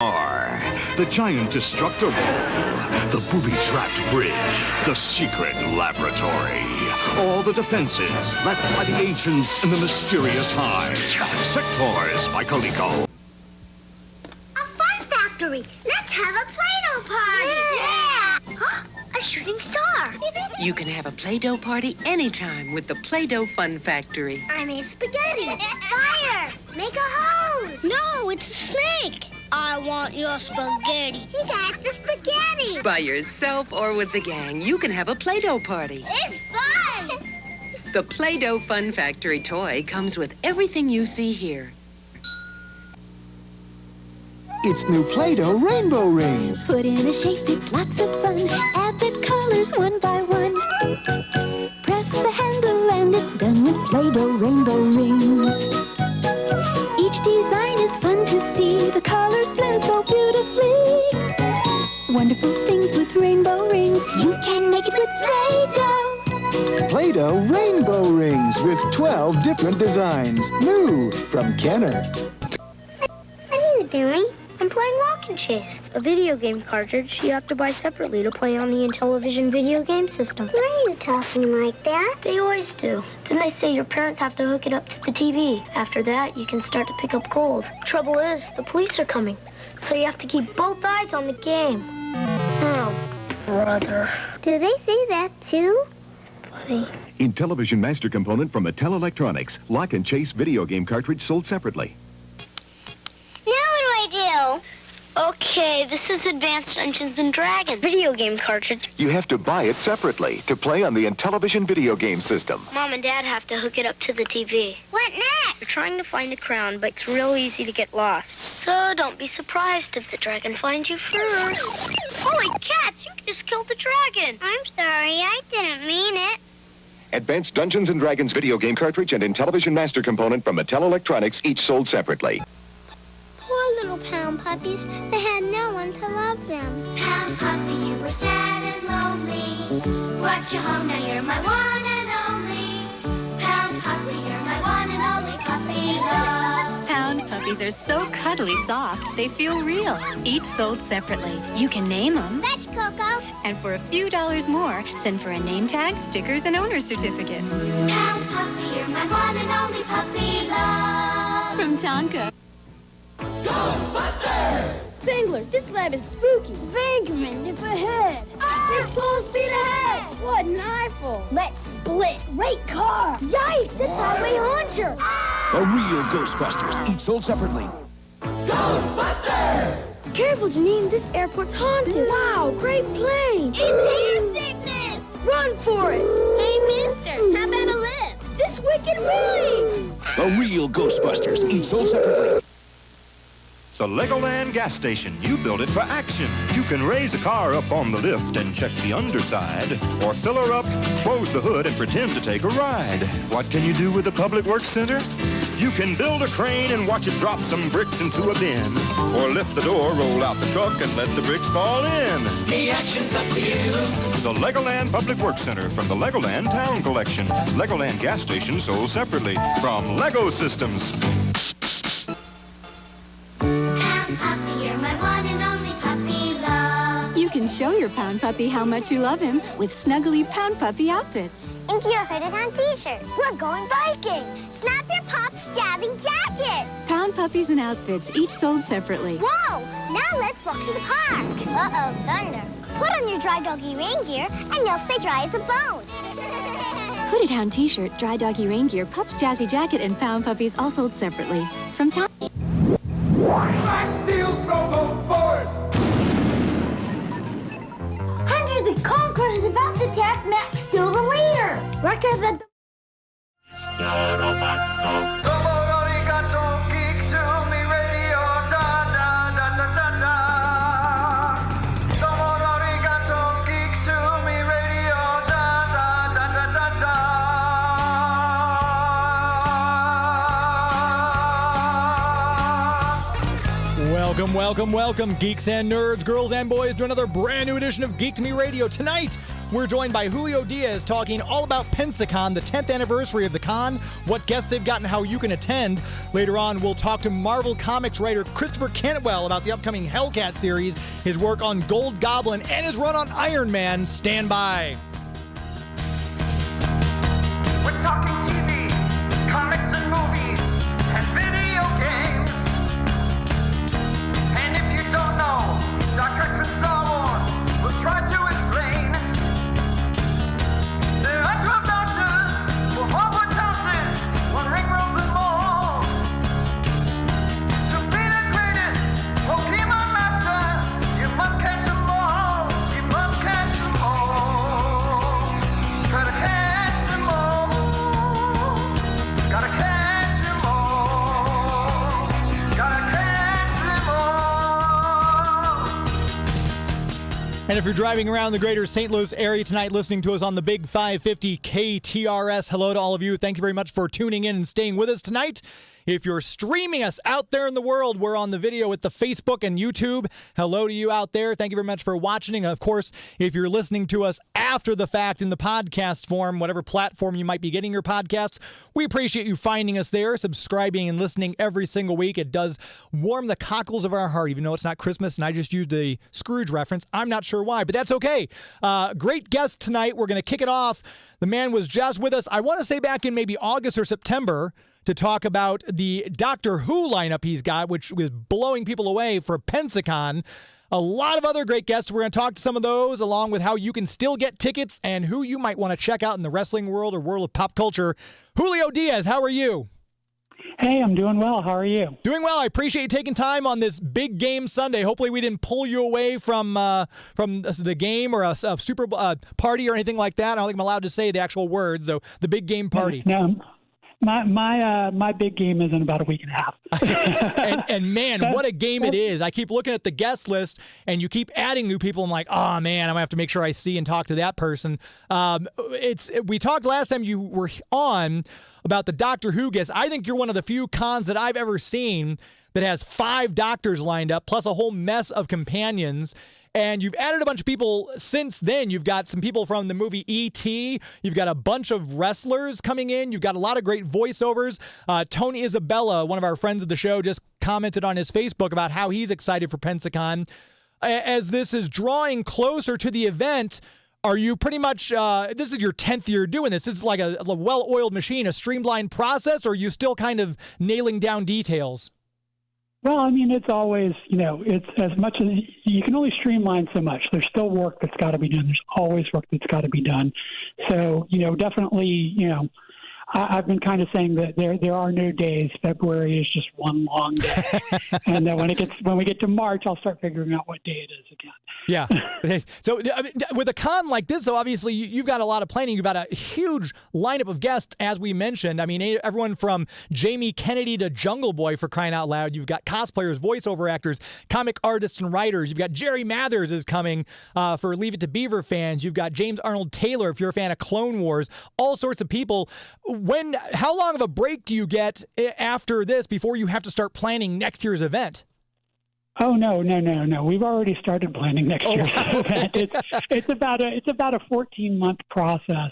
The giant destructor ball, the booby-trapped bridge, the secret laboratory, all the defenses left by the ancients in the mysterious hive. Sectors by Coleco. A fun factory. Let's have a Play-Doh party. Yeah. A shooting star. You can have a Play-Doh party anytime with the Play-Doh Fun Factory. I made spaghetti. Fire. Make a hose. No, it's a snake. I want your spaghetti. He got the spaghetti. By yourself or with the gang, you can have a Play-Doh party. It's fun. The Play-Doh Fun Factory toy comes with everything you see here. It's new Play-Doh rainbow rings. Put in a shape, it's lots of fun. Add the colors one by one. Press the handle and it's done with Play-Doh rainbow rings. Each design is fun to see. The colors blend so beautifully. Wonderful things with rainbow rings. You can make it with Play-Doh. Play-Doh rainbow rings with 12 different designs. New from Kenner. What are you doing? I'm playing Rock and Chase, a video game cartridge you have to buy separately to play on the Intellivision video game system. Why are you talking like that? They always do. Then they say your parents have to hook it up to the TV. After that, you can start to pick up cold. Trouble is, the police are coming, so you have to keep both eyes on the game. Oh, brother. Do they say that too? Buddy. Intellivision master component from Mattel Electronics. Lock and Chase video game cartridge sold separately. Now what do I do? Okay, this is Advanced Dungeons and Dragons video game cartridge. You have to buy it separately to play on the Intellivision video game system. Mom and Dad have to hook it up to the TV. What next? We're trying to find a crown, but it's real easy to get lost. So don't be surprised if the dragon finds you first. Holy cats, you just killed the dragon. I'm sorry, I didn't mean it. Advanced Dungeons and Dragons video game cartridge and Intellivision master component from Mattel Electronics, each sold separately. Poor little pound puppies. They had no one to love them. Pound puppy, you were sad and lonely. Brought you home, now you're my one and only. Pound puppy, you're my one and only puppy love. Pound puppies are so cuddly soft, they feel real. Each sold separately. You can name them. Fetch, Coco. And for a few dollars more, send for a name tag, stickers, and owner's certificate. Pound puppy, you're my one and only puppy love. From Tonka. Spangler, this lab is spooky. Bankman, nip ahead. It's full speed ahead. What an eyeful. Let's split. Great car. Yikes, it's Highway Hunter. The real Ghostbusters, each sold separately. Careful, Janine, this airport's haunted. Wow, great plane. It's air sickness. Run for it. Hey, mister, how about a lift? This wicked willy. The real Ghostbusters, each sold separately. The Legoland gas station. You build it for action. You can raise a car up on the lift and check the underside, or fill her up, close the hood, and pretend to take a ride. What can you do with the Public Works Center? You can build a crane and watch it drop some bricks into a bin, or lift the door, roll out the truck, and let the bricks fall in. The action's up to you. The Legoland Public Works Center from the Legoland Town Collection. Legoland gas station sold separately from Lego Systems. Puppy, you're my one and only puppy love. You can show your Pound Puppy how much you love him with snuggly Pound Puppy outfits. Into your hooded on t-shirt. We're going biking. Snap your pop's jazzy jacket. Pound Puppies and outfits, each sold separately. Whoa! Now let's walk to the park. Uh-oh, thunder. Put on your dry doggy rain gear and you'll stay dry as a bone. Hooded Hound t-shirt, Dry Doggy Rain Gear, Pup's Jazzy Jacket, and Pound Puppies all sold separately. From Town... Hunter the Conqueror is about to attack Max, still the leader. Record the... Welcome, geeks and nerds, girls and boys, to another brand new edition of Geek to Me Radio. Tonight, we're joined by Julio Diaz talking all about Pensacon, the 10th anniversary of the con, what guests they've got and how you can attend. Later on, we'll talk to Marvel Comics writer Christopher Cantwell about the upcoming Hellcat series, his work on Gold Goblin, and his run on Iron Man. Stand by. We're talking TV, comics and movies, and video games. And if you don't know Star Trek from Star Wars, we'll try to explain. There are 12 doctors for Hogwarts houses, one ring rules them all. To be the greatest Pokemon master, you must catch them all. You must catch them all. Try to catch them all. Gotta catch them all. Gotta catch them all. And if you're driving around the greater St. Louis area tonight listening to us on the Big 550 KTRS, hello to all of you. Thank you very much for tuning in and staying with us tonight. If you're streaming us out there in the world, we're on the video with the Facebook and YouTube. Hello to you out there. Thank you very much for watching. And of course, if you're listening to us after the fact in the podcast form, whatever platform you might be getting your podcasts, we appreciate you finding us there, subscribing and listening every single week. It does warm the cockles of our heart, even though it's not Christmas and I just used a Scrooge reference. I'm not sure why, but that's okay. Great guest tonight. We're going to kick it off. The man was just with us, I want to say back in maybe August or September, to talk about the Doctor Who lineup he's got, which was blowing people away for Pensacon. A lot of other great guests. We're going to talk to some of those, along with how you can still get tickets and who you might want to check out in the wrestling world or world of pop culture. Julio Diaz, how are you? Hey, I'm doing well. How are you? Doing well. I appreciate you taking time on this big game Sunday. Hopefully we didn't pull you away from the game or a super party or anything like that. I don't think I'm allowed to say the actual words, so the big game party. No. My big game is in about a week and a half. and man, what a game it is. I keep looking at the guest list and you keep adding new people. I'm like, oh man, I'm gonna have to make sure I see and talk to that person. We talked last time you were on about the Doctor Who guest. I think you're one of the few cons that I've ever seen that has 5 doctors lined up, plus a whole mess of companions. And you've added a bunch of people since then. You've got some people from the movie E.T. You've got a bunch of wrestlers coming in. You've got a lot of great voiceovers. Tony Isabella, one of our friends of the show, just commented on his Facebook about how he's excited for Pensacon. As this is drawing closer to the event, are you pretty much, this is your 10th year doing this. This is like a well-oiled machine, a streamlined process, or are you still kind of nailing down details? Well, I mean, it's always, it's as much as you can only streamline so much. There's still work that's got to be done. There's always work that's got to be done. So, definitely, I've been kind of saying that there are no days. February is just one long day. And then when we get to March, I'll start figuring out what day it is again. Yeah. So I mean, with a con like this, though, obviously you've got a lot of planning. You've got a huge lineup of guests, as we mentioned. I mean, everyone from Jamie Kennedy to Jungle Boy, for crying out loud. You've got cosplayers, voiceover actors, comic artists, and writers. You've got Jerry Mathers is coming for Leave It to Beaver fans. You've got James Arnold Taylor if you're a fan of Clone Wars. All sorts of people. How long of a break do you get after this before you have to start planning next year's event? Oh, no. We've already started planning next year's event. It's about a 14-month process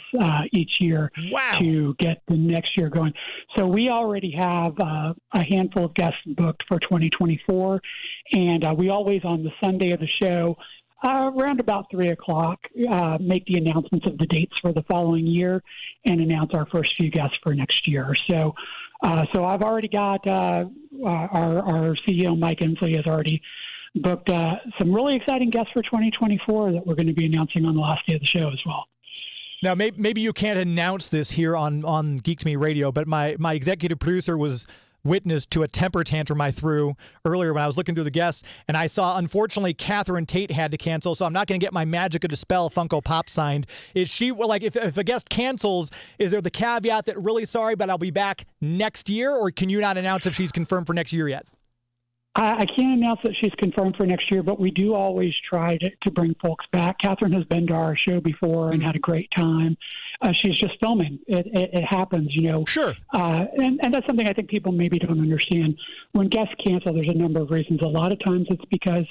each year to get the next year going. So we already have a handful of guests booked for 2024, and we always, on the Sunday of the show, around about 3 o'clock, make the announcements of the dates for the following year and announce our first few guests for next year. So I've already got our CEO, Mike Inslee, has already booked some really exciting guests for 2024 that we're going to be announcing on the last day of the show as well. Now, maybe you can't announce this here on Geek to Me Radio, but my executive producer was witness to a temper tantrum I threw earlier when I was looking through the guests, and I saw, unfortunately, Catherine Tate had to cancel, so I'm not going to get my Magic of Dispel Funko Pop signed. Is she, like, if a guest cancels, is there the caveat that, really sorry, but I'll be back next year, or can you not announce if she's confirmed for next year yet? I can't announce that she's confirmed for next year, but we do always try to bring folks back. Catherine has been to our show before and had a great time. She's just filming. It happens, Sure. And that's something I think people maybe don't understand. When guests cancel, there's a number of reasons. A lot of times it's because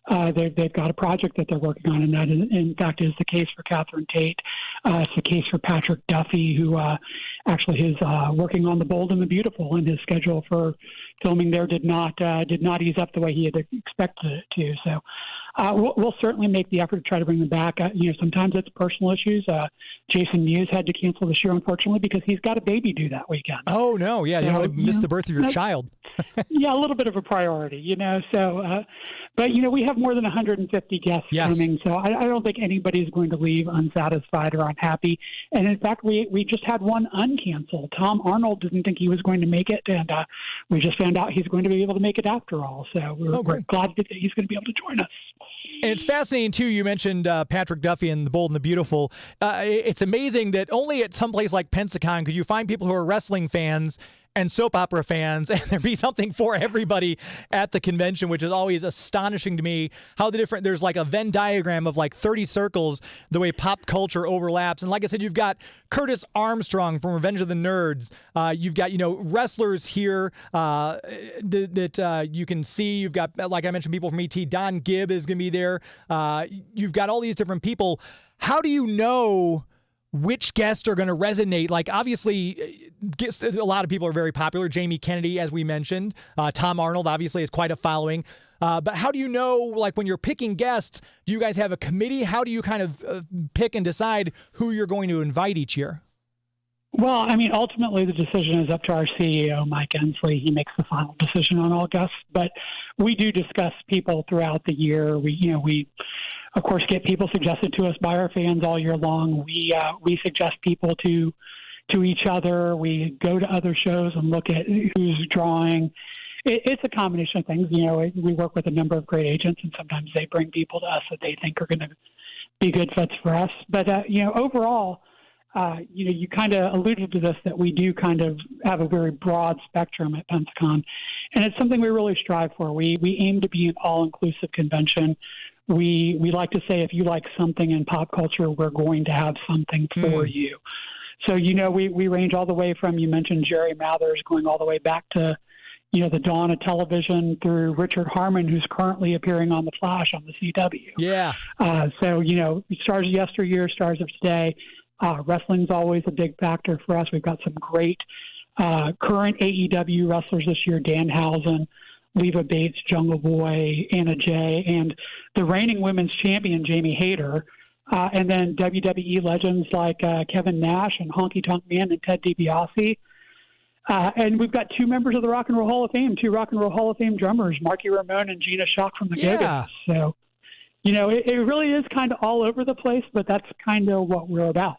They've got a project that they're working on, and that, in fact, is the case for Catherine Tate. It's the case for Patrick Duffy, who actually is working on The Bold and the Beautiful, and his schedule for filming there did not ease up the way he had expected it to. So we'll certainly make the effort to try to bring them back. Sometimes it's personal issues. Jason Mewes had to cancel this year, unfortunately, because he's got a baby due that weekend. Oh, no. Yeah, you don't want to miss the birth of your child. Yeah, a little bit of a priority, So, but, we have more than 150 guests coming, so I don't think anybody's going to leave unsatisfied or unhappy. And, in fact, we just had one uncanceled. Tom Arnold didn't think he was going to make it, and we just found out he's going to be able to make it after all. So we're glad that he's going to be able to join us. And it's fascinating, too. You mentioned Patrick Duffy and The Bold and the Beautiful. It's amazing that only at some place like Pensacon could you find people who are wrestling fans and soap opera fans, and there be something for everybody at the convention, which is always astonishing to me how there's like a Venn diagram of like 30 circles, the way pop culture overlaps. And like I said, you've got Curtis Armstrong from Revenge of the Nerds. You've got, wrestlers here that you can see. You've got, like I mentioned, people from ET. Don Gibb is going to be there. You've got all these different people. How do you know which guests are going to resonate? Like, obviously, a lot of people are very popular. Jamie Kennedy, as we mentioned. Tom Arnold, obviously, has quite a following. But how do you know, like, when you're picking guests, do you guys have a committee? How do you kind of pick and decide who you're going to invite each year? Well, ultimately, the decision is up to our CEO, Mike Ensley. He makes the final decision on all guests. But we do discuss people throughout the year. We of course, get people suggested to us by our fans all year long. We suggest people to each other. We go to other shows and look at who's drawing. It's a combination of things. We work with a number of great agents, and sometimes they bring people to us that they think are going to be good fits for us. But, overall, you kind of alluded to this, that we do kind of have a very broad spectrum at Pensacon, and it's something we really strive for. We aim to be an all-inclusive convention. We like to say, if you like something in pop culture, we're going to have something for you. So, we range all the way from, you mentioned Jerry Mathers, going all the way back to, the dawn of television, through Richard Harmon, who's currently appearing on The Flash on the CW. Yeah. So, stars of yesteryear, stars of today. Wrestling's always a big factor for us. We've got some great current AEW wrestlers this year: Danhausen, Leva Bates, Jungle Boy, Anna Jay, and the reigning women's champion, Jamie Hayter. And then WWE legends like Kevin Nash and Honky Tonk Man and Ted DiBiase. And we've got two members of the Rock and Roll Hall of Fame, two Rock and Roll Hall of Fame drummers, Marky Ramone and Gina Shock from the Go-Go's. So, it really is kind of all over the place, but that's kind of what we're about.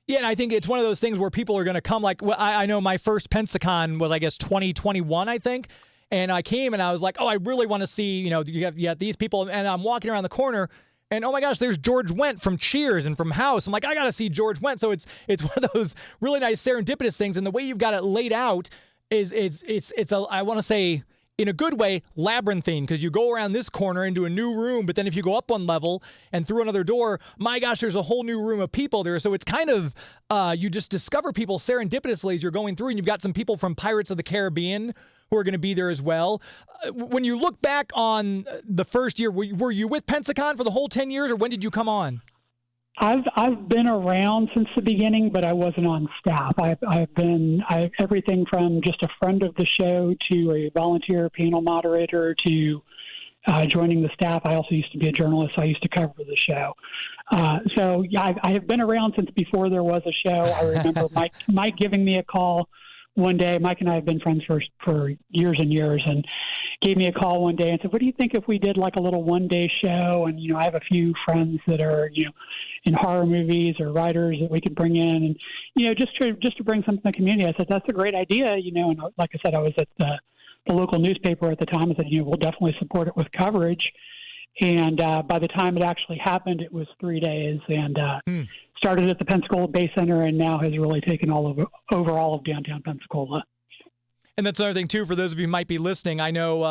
Yeah, and I think it's one of those things where people are going to come. Like, I know my first Pensacon was, 2021, I think. And I came and I was like, oh, I really want to see, you have these people. And I'm walking around the corner and, oh my gosh, there's George Wendt from Cheers and from House. I'm like, I got to see George Wendt. So it's one of those really nice serendipitous things. And the way you've got it laid out is I want to say, in a good way, labyrinthine, because you go around this corner into a new room, but then if you go up one level and through another door, my gosh, there's a whole new room of people there. So it's kind of, you just discover people serendipitously as you're going through, and you've got some people from Pirates of the Caribbean who are going to be there as well. When you look back on the first year, were you with Pensacon for the whole 10 years, or when did you come on? I've been around since the beginning, but I wasn't on staff. I've been everything from just a friend of the show to a volunteer panel moderator to joining the staff. I also used to be a journalist. So I used to cover the show. So yeah, I have been around since before there was a show. I remember Mike giving me a call one day. Mike and I have been friends for years and years, and gave me a call one day and said, what do you think if we did like a little one-day show? And, I have a few friends that are, in horror movies or writers that we could bring in, and, just to bring something to the community. I said, that's a great idea, and like I said, I was at the local newspaper at the time. I said, we'll definitely support it with coverage. And by the time it actually happened, it was 3 days, and started at the Pensacola Bay Center, and now has really taken over all of downtown Pensacola. And that's another thing, too, for those of you who might be listening. I know,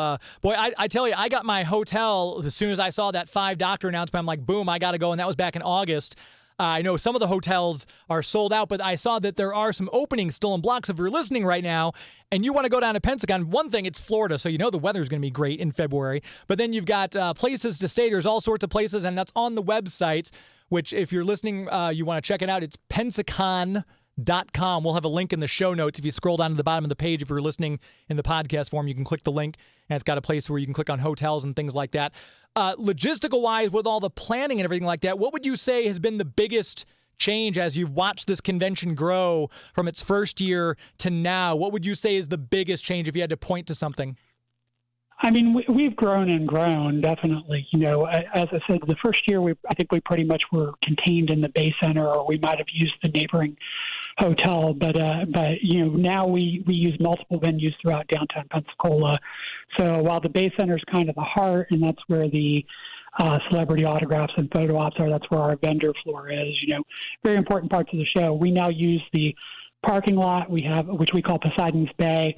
I tell you, I got my hotel as soon as I saw that 5 doctor announcement. I'm like, boom, I got to go. And that was back in August. I know some of the hotels are sold out, but I saw that there are some openings still in blocks. If you're listening right now and you want to go down to Pensacon, one thing, it's Florida, so you know the weather's going to be great in February. But then you've got places to stay. There's all sorts of places, and that's on the website, which if you're listening, you want to check it out. It's Pensacon.com. We'll have a link in the show notes. If you scroll down to the bottom of the page, if you're listening in the podcast form, you can click the link, and it's got a place where you can click on hotels and things like that. Logistical-wise, with all the planning and everything like that, what would you say has been the biggest change as you've watched this convention grow from its first year to now? What would you say is the biggest change if you had to point to something? I mean, we've grown and grown, definitely. You know, as I said, the first year, I think we pretty much were contained in the Bay Center, or we might have used the neighboring hotel. But you know, now we use multiple venues throughout downtown Pensacola. So while the Bay Center is kind of the heart, and that's where the celebrity autographs and photo ops are, that's where our vendor floor is. You know, very important parts of the show. We now use the parking lot we have, which we call Poseidon's Bay,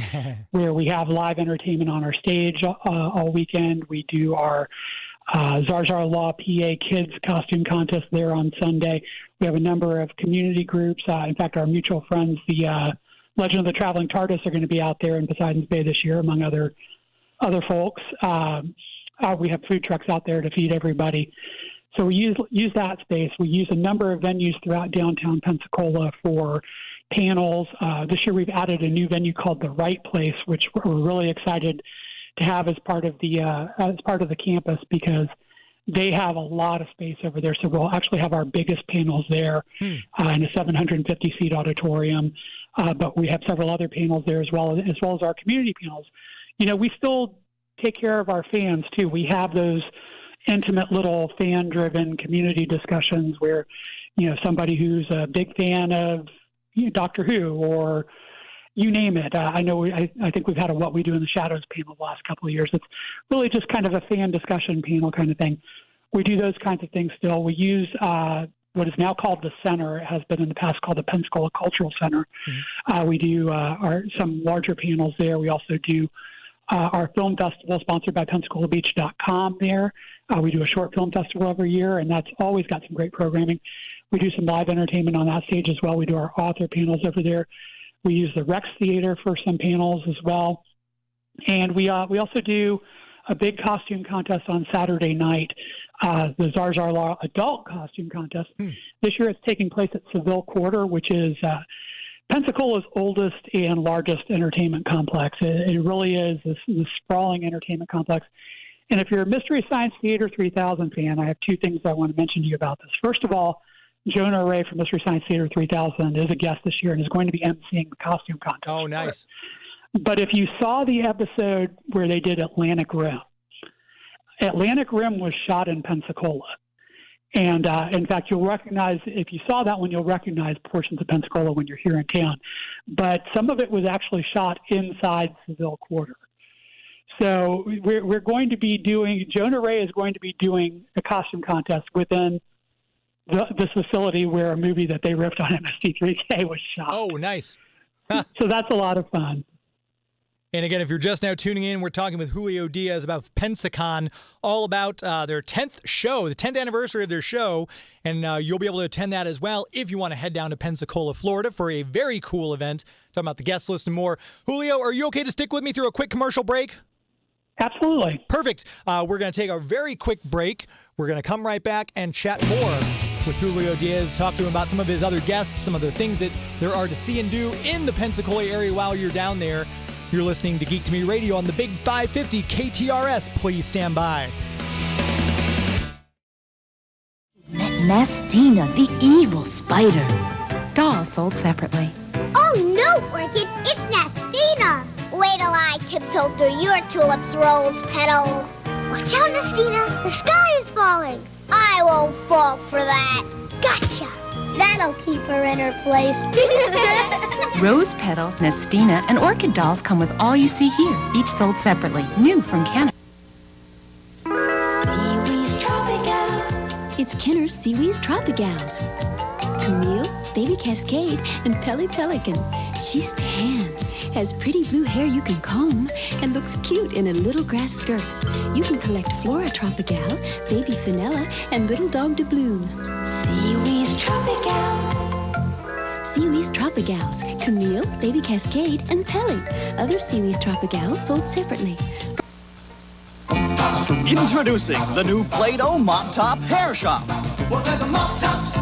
where we have live entertainment on our stage all weekend. We do our Zar Zar Law PA Kids costume contest there on Sunday. We have a number of community groups. In fact, our mutual friends, the Legend of the Traveling TARDIS, are going to be out there in Poseidon's Bay this year, among other folks. We have food trucks out there to feed everybody. So we use that space. We use a number of venues throughout downtown Pensacola for panels. This year we've added a new venue called The Right Place, which we're really excited to have as part of the campus, because they have a lot of space over there. So we'll actually have our biggest panels there in a 750-seat auditorium. But we have several other panels there as well as our community panels. You know, we still take care of our fans too. We have those intimate little fan-driven community discussions where, you know, somebody who's a big fan of Doctor Who, or you name it. I know I think we've had a What We Do in the Shadows panel the last couple of years. It's really just kind of a fan discussion panel kind of thing. We do those kinds of things still. We use what is now called the Center. It has been in the past called the Pensacola Cultural Center. We do some larger panels there. We also do our film festival sponsored by PensacolaBeach.com there. We do a short film festival every year, and that's always got some great programming. We do some live entertainment on that stage as well. We do our author panels over there. We use the Rex Theater for some panels as well. And we also do a big costume contest on Saturday night, the Zar Zar Law Adult Costume Contest. This year it's taking place at Seville Quarter, which is Pensacola's oldest and largest entertainment complex. It really is this sprawling entertainment complex. And if you're a Mystery Science Theater 3000 fan, I have two things I want to mention to you about this. First of all, Jonah Ray from Mystery Science Theater 3000 is a guest this year and is going to be emceeing the costume contest. Oh, nice. But if you saw the episode where they did Atlantic Rim was shot in Pensacola. And in fact, you'll recognize, if you saw that one, you'll recognize portions of Pensacola when you're here in town. But some of it was actually shot inside Seville Quarter. So we're going to be Jonah Ray is going to be doing a costume contest within this facility where a movie that they ripped on MST3K was shot. Oh, nice. So that's a lot of fun. And again, if you're just now tuning in, we're talking with Julio Diaz about Pensacon, all about their 10th show, the 10th anniversary of their show. And you'll be able to attend that as well if you want to head down to Pensacola, Florida for a very cool event. Talking about the guest list and more. Julio, are you okay to stick with me through a quick commercial break? Absolutely. Perfect. We're going to take a very quick break. We're going to come right back and chat more with Julio Diaz, talk to him about some of his other guests, some of the things that there are to see and do in the Pensacola area while you're down there. You're listening to Geek to Me Radio on the Big 550 KTRS. Please stand by. Met Nastina, the evil spider. Dolls sold separately. Oh, no, Orchid, it's Nastina. Wait till I tiptoe through your tulips, Rose Petal. Watch out, Nastina. The sky is falling. I won't fall for that. Gotcha. That'll keep her in her place. Rose Petal, Nastina, and Orchid dolls come with all you see here, each sold separately, new from Canada. Seaweed's Tropicals. It's Kenner's Seaweed's Tropicals. Camille, Baby Cascade, and Pelly Pelican. She's tan, has pretty blue hair you can comb, and looks cute in a little grass skirt. You can collect Flora Tropical, Baby Finella, and Little Dog de Bloom. Seaweed's Tropicals. Seaweed's Tropicals, Camille, Baby Cascade, and Pelly. Other Seaweed's Tropicals sold separately. Introducing the new Play-Doh Mop Top Hair Shop. Well, there's a Mop Tops.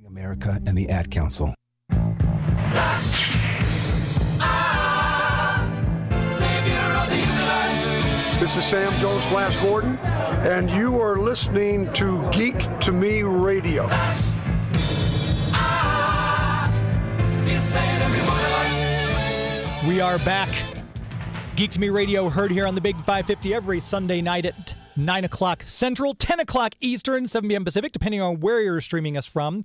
America and the Ad Council. Flash. Savior of the universe. This is Sam Jones Flash Gordon, and you are listening to Geek to Me Radio. Flash. He's saved every one of us. We are back. Geek to Me Radio, heard here on the Big 550 every Sunday night at 9 o'clock Central, 10 o'clock Eastern, 7 p.m. Pacific, depending on where you're streaming us from.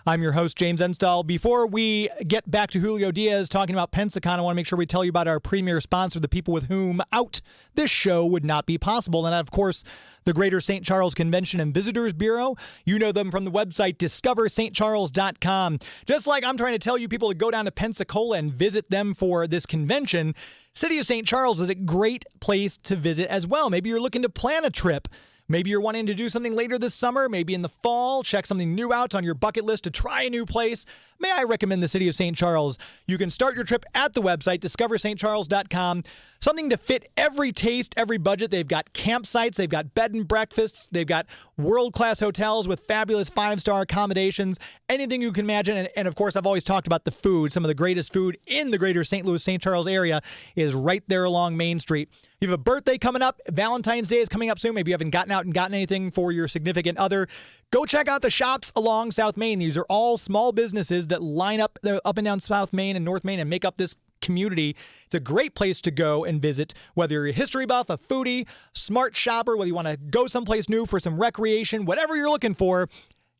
I'm your host, James Enstall. Before we get back to Julio Diaz talking about Pensacon, I want to make sure we tell you about our premier sponsor, the people with whom out this show would not be possible. And, of course, the Greater St. Charles Convention and Visitors Bureau. You know them from the website discoverstcharles.com. Just like I'm trying to tell you people to go down to Pensacola and visit them for this convention, City of St. Charles is a great place to visit as well. Maybe you're looking to plan a trip. Maybe you're wanting to do something later this summer, maybe in the fall, check something new out on your bucket list to try a new place. May I recommend the City of St. Charles? You can start your trip at the website, discoverstcharles.com. Something to fit every taste, every budget. They've got campsites, they've got bed and breakfasts, they've got world-class hotels with fabulous 5-star accommodations, anything you can imagine. And of course, I've always talked about the food. Some of the greatest food in the greater St. Louis, St. Charles area is right there along Main Street. You have a birthday coming up. Valentine's Day is coming up soon. Maybe you haven't gotten out and gotten anything for your significant other. Go check out the shops along South Main. These are all small businesses that line up and down South Main and North Main and make up this community. It's a great place to go and visit, whether you're a history buff, a foodie, smart shopper, whether you want to go someplace new for some recreation, whatever you're looking for.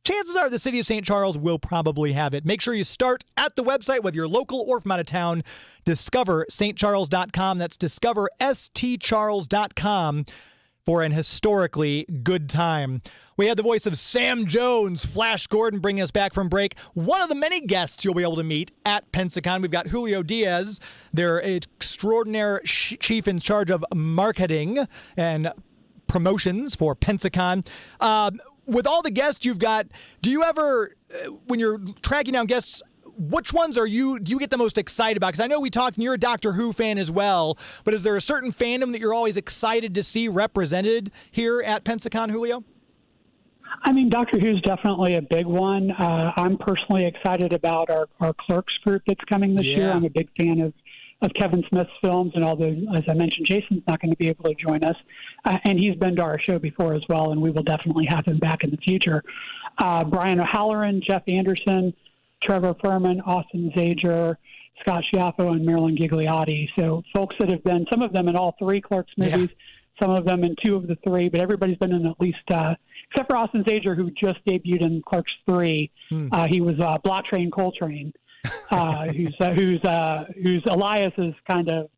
Chances are the City of St. Charles will probably have it. Make sure you start at the website, whether you're local or from out of town. DiscoverStCharles.com. That's DiscoverStCharles.com for an historically good time. We had the voice of Sam Jones, Flash Gordon, bringing us back from break. One of the many guests you'll be able to meet at Pensacon. We've got Julio Diaz, their extraordinary chief in charge of marketing and promotions for Pensacon. With all the guests you've got, do you ever, when you're tracking down guests, which ones do you get the most excited about? Because I know we talked, and you're a Doctor Who fan as well, but is there a certain fandom that you're always excited to see represented here at Pensacon, Julio? I mean, Doctor Who's definitely a big one. I'm personally excited about our Clerks group that's coming this year. I'm a big fan of Kevin Smith's films, and although, as I mentioned, Jason's not going to be able to join us, and he's been to our show before as well, and we will definitely have him back in the future. Brian O'Halloran, Jeff Anderson, Trevor Furman, Austin Zager, Scott Schiaffo, and Marilyn Gigliotti. So folks that have been, some of them in all 3 Clerks movies, some of them in 2 of the 3, but everybody's been in at least, except for Austin Zager, who just debuted in Clerks 3. He was Blot Train Coltrane. Who's Elias's kind of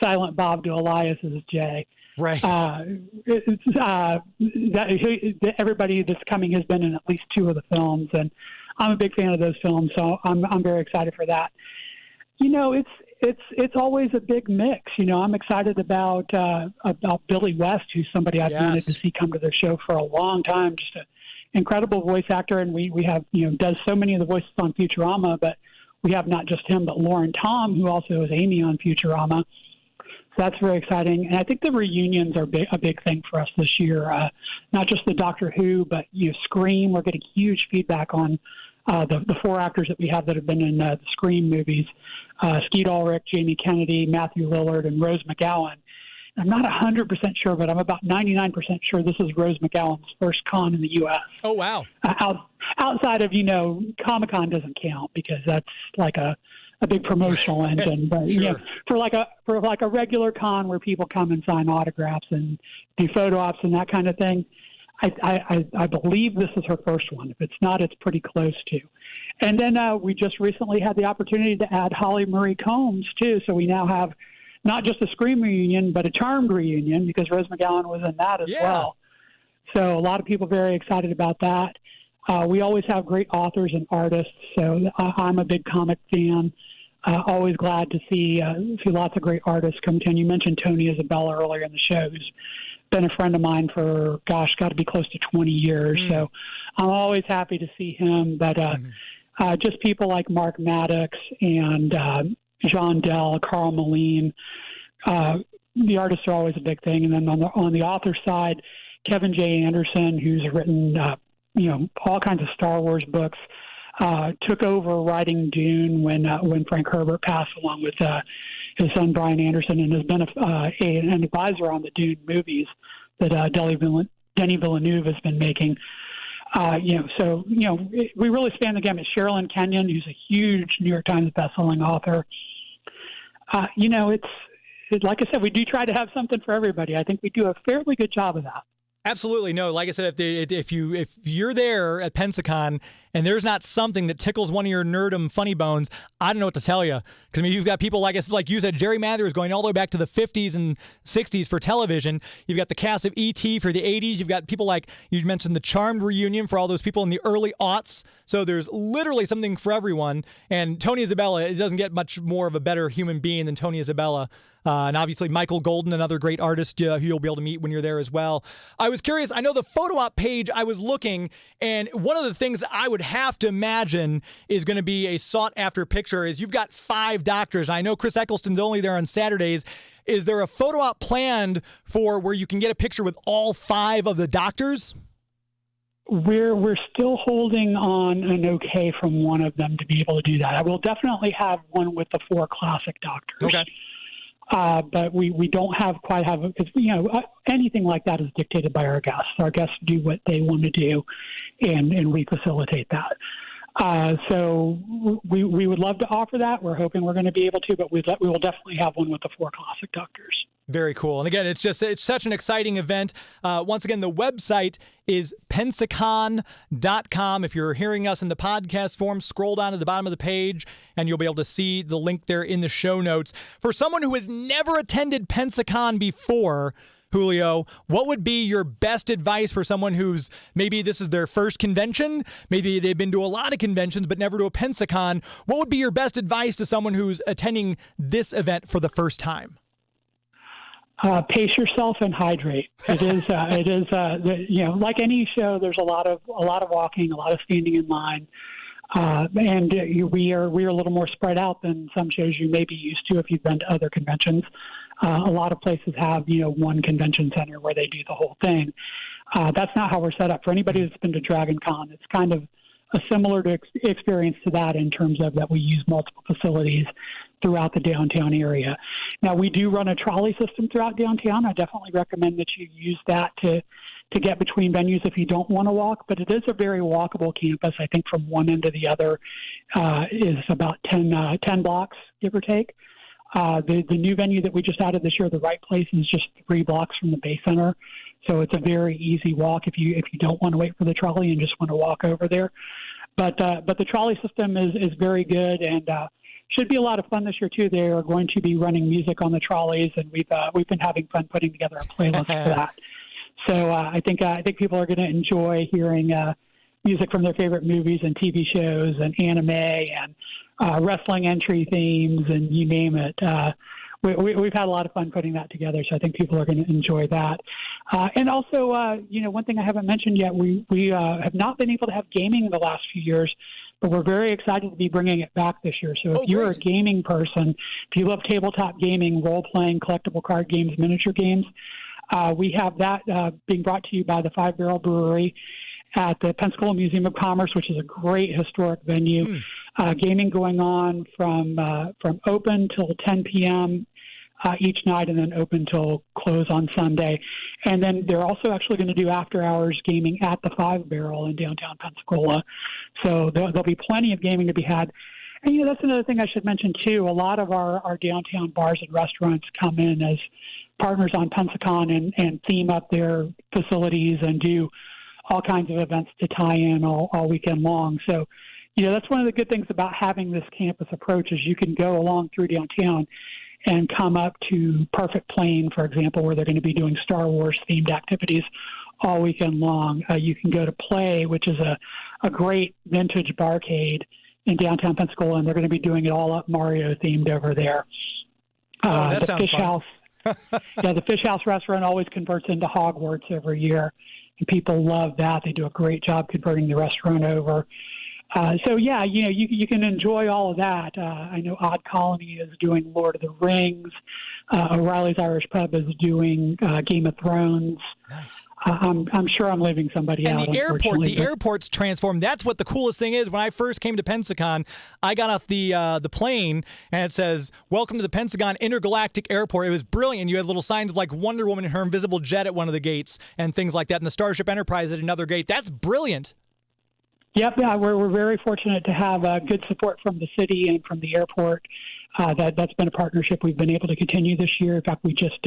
Silent Bob to Elias's Jay. Right. Everybody that's coming has been in at least 2 of the films, and I'm a big fan of those films, so I'm very excited for that. You know, it's always a big mix. You know, I'm excited about Billy West, who's somebody I've wanted to see come to their show for a long time. Just an incredible voice actor, and we have, you know, does so many of the voices on Futurama, but we have not just him, but Lauren Tom, who also is Amy on Futurama. So that's very exciting. And I think the reunions are a big thing for us this year. Not just the Doctor Who, but, you know, Scream. We're getting huge feedback on the 4 actors that we have that have been in the Scream movies. Skeet Ulrich, Jamie Kennedy, Matthew Lillard, and Rose McGowan. I'm not 100% sure, but I'm about 99% sure this is Rose McGowan's first con in the U.S. Oh, wow. Outside of, you know, Comic-Con doesn't count because that's like a big promotional engine. But, you know, for like a regular con where people come and sign autographs and do photo ops and that kind of thing, I believe this is her first one. If it's not, it's pretty close to. And then we just recently had the opportunity to add Holly Marie Combs, too. So we now have not just a Scream reunion, but a Charmed reunion, because Rose McGowan was in that as well. So a lot of people very excited about that. We always have great authors and artists, so I'm a big comic fan. Always glad to see lots of great artists come to. And you mentioned Tony Isabella earlier in the show, who's been a friend of mine for, got to be close to 20 years. So I'm always happy to see him. But just people like Mark Maddox and John Dell, Carl Moline, the artists are always a big thing. And then on the author side, Kevin J. Anderson, who's written all kinds of Star Wars books, took over writing Dune when Frank Herbert passed, along with his son Brian Anderson, and has been an advisor on the Dune movies that Denis Villeneuve has been making. We really span the gamut. Sherilyn Kenyon, who's a huge New York Times bestselling author. It's like I said, we do try to have something for everybody. I think we do a fairly good job of that. Absolutely. No, like I said, if you're there at Pensacon and there's not something that tickles one of your nerdum funny bones, I don't know what to tell you. Because you've got people like you said, Jerry Mathers going all the way back to the 50s and 60s for television. You've got the cast of E.T. for the 80s. You've got people like you mentioned the Charmed reunion for all those people in the early aughts. So there's literally something for everyone. And Tony Isabella, it doesn't get much more of a better human being than Tony Isabella. And obviously Michael Golden, another great artist who you'll be able to meet when you're there as well. I was curious. I know the photo op page, I was looking, and one of the things I would have to imagine is going to be a sought-after picture is you've got 5 doctors. I know Chris Eccleston's only there on Saturdays. Is there a photo op planned for where you can get a picture with all 5 of the doctors? We're still holding on an okay from one of them to be able to do that. I will definitely have one with the 4 classic doctors. Okay. But we don't quite have because anything like that is dictated by our guests. Our guests do what they want to do, and we facilitate that. So we would love to offer that. We're hoping we're going to be able to, but we will definitely have one with the 4 classic doctors. Very cool. And again, it's such an exciting event. Once again, the website is Pensacon.com. If you're hearing us in the podcast form, scroll down to the bottom of the page and you'll be able to see the link there in the show notes. For someone who has never attended Pensacon before, Julio, what would be your best advice for someone who's maybe this is their first convention, maybe they've been to a lot of conventions but never to a Pensacon? What would be your best advice to someone who's attending this event for the first time? Pace yourself and hydrate. It is like any show. There's a lot of walking, a lot of standing in line, and we are a little more spread out than some shows you may be used to if you've been to other conventions. A lot of places have one convention center where they do the whole thing. That's not how we're set up. For anybody that's been to Dragon Con, it's kind of a similar experience to that in terms of that we use multiple facilities throughout the downtown area. Now, we do run a trolley system throughout downtown. I definitely recommend that you use that to get between venues if you don't want to walk, but it is a very walkable campus. I think from one end to the other is about 10 blocks, give or take. The new venue that we just added this year, the Right Place, is just 3 blocks from the Bay Center. So it's a very easy walk if you don't want to wait for the trolley and just want to walk over there. But the trolley system is very good and should be a lot of fun this year too. They are going to be running music on the trolleys, and we've been having fun putting together a playlist for that. So I think people are going to enjoy hearing music from their favorite movies and TV shows and anime and wrestling entry themes and you name it. We've had a lot of fun putting that together, so I think people are going to enjoy that. And also, one thing I haven't mentioned yet, we have not been able to have gaming in the last few years, but we're very excited to be bringing it back this year. So if you're a gaming person, if you love tabletop gaming, role-playing, collectible card games, miniature games, we have that being brought to you by the 5 Barrel Brewery at the Pensacola Museum of Commerce, which is a great historic venue. Gaming going on from open till 10 p.m. Each night, and then open till close on Sunday. And then they're also actually going to do after-hours gaming at the 5 Barrel in downtown Pensacola. So there'll be plenty of gaming to be had. And, that's another thing I should mention, too. A lot of our downtown bars and restaurants come in as partners on Pensacon and theme up their facilities and do all kinds of events to tie in all weekend long. So, that's one of the good things about having this campus approach is you can go along through downtown and come up to Perfect Plane, for example, where they're going to be doing Star Wars-themed activities all weekend long. You can go to Play, which is a great vintage barcade in downtown Pensacola, and they're going to be doing it all up Mario themed over there. That the sounds Fish fun. House, the Fish House restaurant always converts into Hogwarts every year, and people love that. They do a great job converting the restaurant over. You can enjoy all of that. I know Odd Colony is doing Lord of the Rings. O'Reilly's Irish Pub is doing Game of Thrones. Nice. I'm sure I'm leaving somebody and out. The airport's transformed. That's what the coolest thing is. When I first came to Pensacon, I got off the plane and it says, "Welcome to the Pensacon Intergalactic Airport." It was brilliant. You had little signs of like Wonder Woman and her invisible jet at one of the gates and things like that, and the Starship Enterprise at another gate. That's brilliant. Yep, we're very fortunate to have good support from the city and from the airport. That's been a partnership we've been able to continue this year. In fact, we just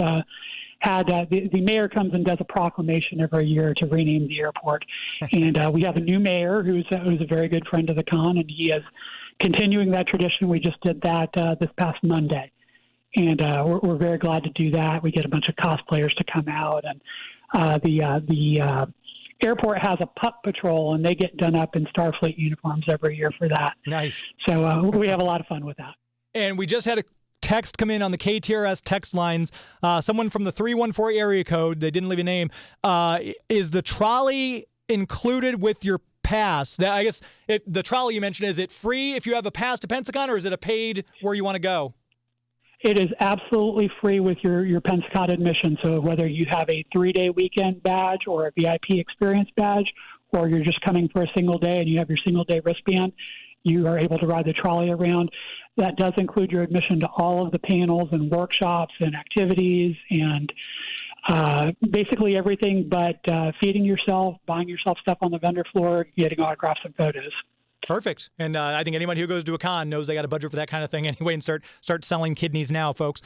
had the mayor comes and does a proclamation every year to rename the airport, and we have a new mayor who's a very good friend of the con, and he is continuing that tradition. We just did that this past Monday, and we're very glad to do that. We get a bunch of cosplayers to come out, and the airport has a pup patrol, and they get done up in Starfleet uniforms every year for that. Nice. So we have a lot of fun with that. And we just had a text come in on the KTRS text lines. Someone from the 314 area code, they didn't leave a name. Is the trolley included with your pass? I guess the trolley you mentioned, is it free if you have a pass to Pensacon, or is it a paid where you want to go? It is absolutely free with your Pensacon admission. So whether you have a 3-day weekend badge or a VIP experience badge, or you're just coming for a single day and you have your single day wristband, you are able to ride the trolley around. That does include your admission to all of the panels and workshops and activities and basically everything but feeding yourself, buying yourself stuff on the vendor floor, getting autographs and photos. Perfect. And I think anyone who goes to a con knows they got a budget for that kind of thing anyway, and start selling kidneys now, folks.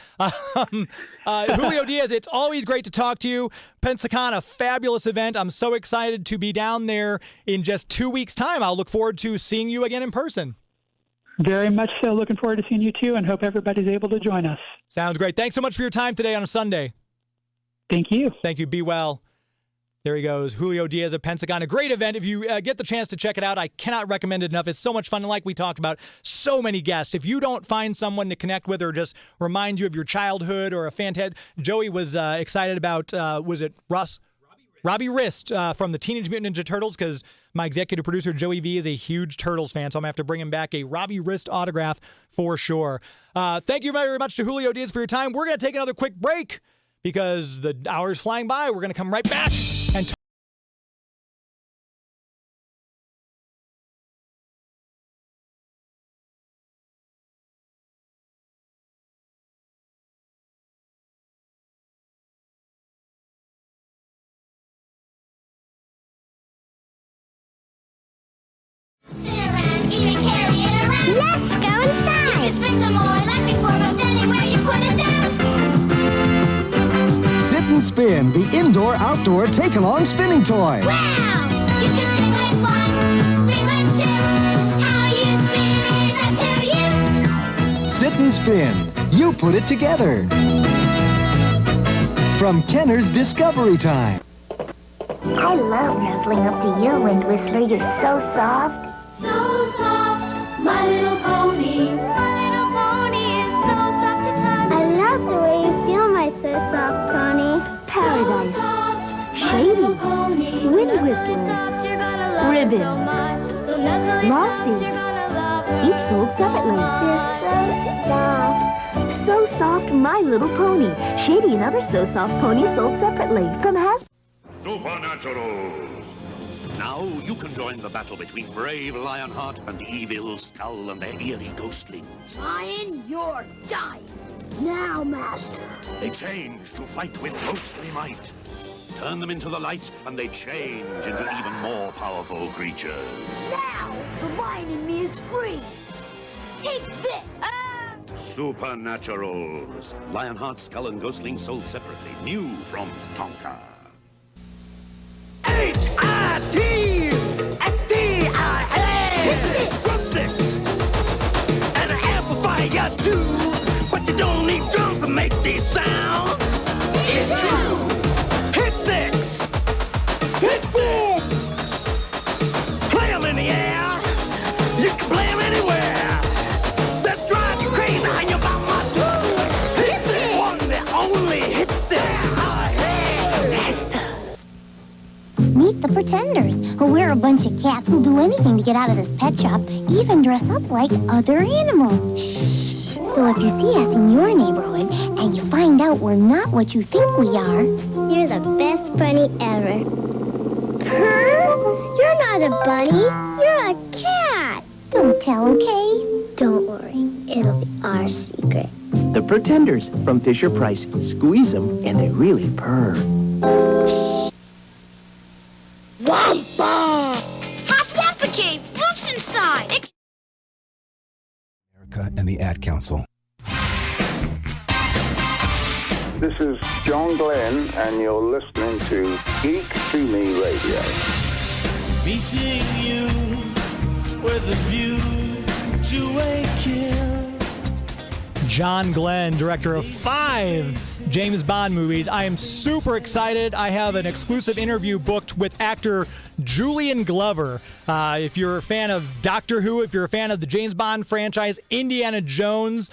Julio Diaz, it's always great to talk to you. Pensacon, a fabulous event. I'm so excited to be down there in just 2 weeks' time. I'll look forward to seeing you again in person. Very much so. Looking forward to seeing you too, and hope everybody's able to join us. Sounds great. Thanks so much for your time today on a Sunday. Thank you. Thank you. Be well. There he goes, Julio Diaz of Pensacon. A great event. If you get the chance to check it out, I cannot recommend it enough. It's so much fun. And like we talked about, so many guests. If you don't find someone to connect with or just remind you of your childhood or a fantastic... Joey was excited about, was it Russ? Robbie Rist from the Teenage Mutant Ninja Turtles, because my executive producer, Joey V, is a huge Turtles fan, so I'm going to have to bring him back a Robbie Rist autograph for sure. Thank you very much to Julio Diaz for your time. We're going to take another quick break because the hour's flying by. We're going to come right back and Even carry it around. Let's go inside. You can spin some more like before, most anywhere you put it down. Sit and Spin, the indoor-outdoor take-along spinning toy. Wow! You can spin like one, spin like two. How you spin is up to you. Sit and Spin. You put it together. From Kenner's Discovery Time. I love nuzzling up to you, Wind Whistler. You're so soft. So soft, my little pony. My little pony is so soft to touch. I love the way you feel, my so soft pony. Paradise. So soft, my Shady. little pony. Wind So whistler. soft, you're gonna love it Ribbon. so much. So nuzzly Lofty. soft, you're gonna love her. Each sold separately. You're so soft. So Soft, My Little Pony. Shady and other So Soft ponies sold separately from Hasbro. Supernatural. Now you can join the battle between brave Lionheart and evil Skull and their eerie ghostlings. Lion, you're dying. Now, Master. They change to fight with ghostly might. Turn them into the light and they change into even more powerful creatures. Now, the lion in me is free. Take this. Supernaturals. Lionheart, Skull, and Ghostling sold separately. New from Tonka. H-I-T-S-T-I-L-A. Drumsticks and an amplifier too, but you don't need drums to make these sounds. It's true. Hit six. Hit six. Play 'em in the the Pretenders. We're a bunch of cats who'll do anything to get out of this pet shop, even dress up like other animals. Shh. So if you see us in your neighborhood and you find out we're not what you think we are, you're the best bunny ever. Purr? You're not a bunny. You're a cat. Don't tell, okay? Don't worry. It'll be our secret. The Pretenders from Fisher-Price. Squeeze them, and they really purr. Wampa! Happy Apple Cave! Look's inside! America and the Ad Council. This is John Glenn, and you're listening to Geek to Me Radio. Meeting you with a view to a kill. John Glenn, director of 5 James Bond movies. I am super excited. I have an exclusive interview booked with actor Julian Glover. If you're a fan of Doctor Who, if you're a fan of the James Bond franchise, Indiana Jones,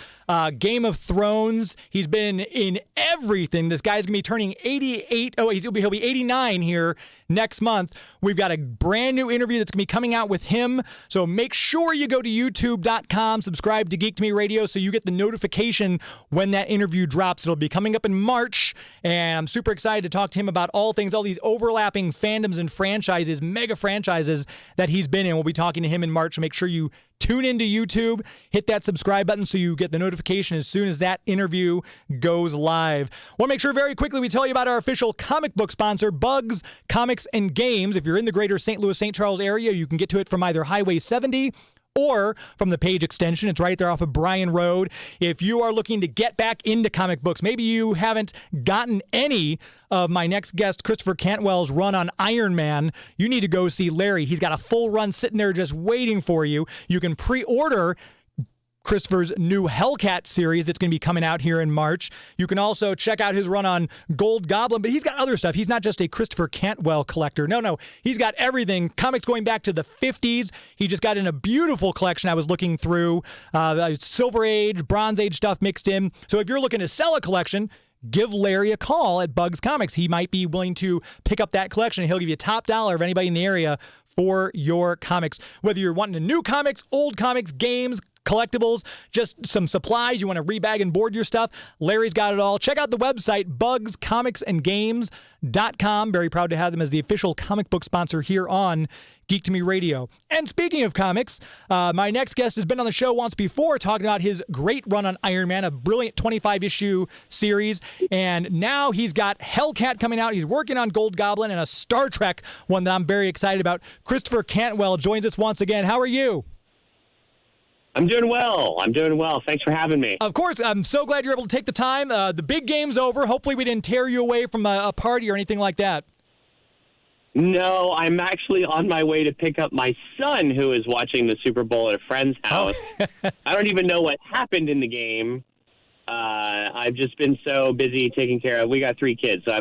Game of Thrones, he's been in everything. This guy's going to be turning 88. Oh, he'll be 89 here next month. We've got a brand new interview that's going to be coming out with him. So make sure you go to youtube.com, subscribe to Geek to Me Radio so you get the notification when that interview drops. It'll be coming up in March, and I'm super excited to talk to him about all things, all these overlapping fandoms and franchises, mega franchises that he's been in. We'll be talking to him in March. So make sure you tune into YouTube, hit that subscribe button so you get the notification as soon as that interview goes live. Want to make sure very quickly we tell you about our official comic book sponsor, Bugs Comics and Games. If you're in the greater St. Louis, St. Charles area, you can get to it from either Highway 70 or from the Page extension. It's right there off of Bryan Road. If you are looking to get back into comic books, maybe you haven't gotten any of my next guest, Christopher Cantwell's run on Iron Man, you need to go see Larry. He's got a full run sitting there just waiting for you. You can pre-order Christopher's new Hellcat series that's going to be coming out here in March. You can also check out his run on Gold Goblin, but he's got other stuff. He's not just a Christopher Cantwell collector. No. He's got everything. Comics going back to the 50s. He just got in a beautiful collection I was looking through. Silver Age, Bronze Age stuff mixed in. So if you're looking to sell a collection, give Larry a call at Bugs Comics. He might be willing to pick up that collection. He'll give you top dollar of anybody in the area for your comics. Whether you're wanting a new comics, old comics, games, collectibles, just some supplies, you want to rebag and board your stuff, Larry's got it all. Check out the website, bugscomicsandgames.com. Very proud to have them as the official comic book sponsor here on Geek to Me Radio. And speaking of comics, my next guest has been on the show once before talking about his great run on Iron Man, a brilliant 25-issue series. And now he's got Hellcat coming out. He's working on Gold Goblin and a Star Trek one that I'm very excited about. Christopher Cantwell joins us once again. How are you? I'm doing well. Thanks for having me. Of course. I'm so glad you're able to take the time. The big game's over. Hopefully we didn't tear you away from a party or anything like that. No, I'm actually on my way to pick up my son who is watching the Super Bowl at a friend's house. I don't even know what happened in the game. I've just been so busy taking care of. We got 3 kids, so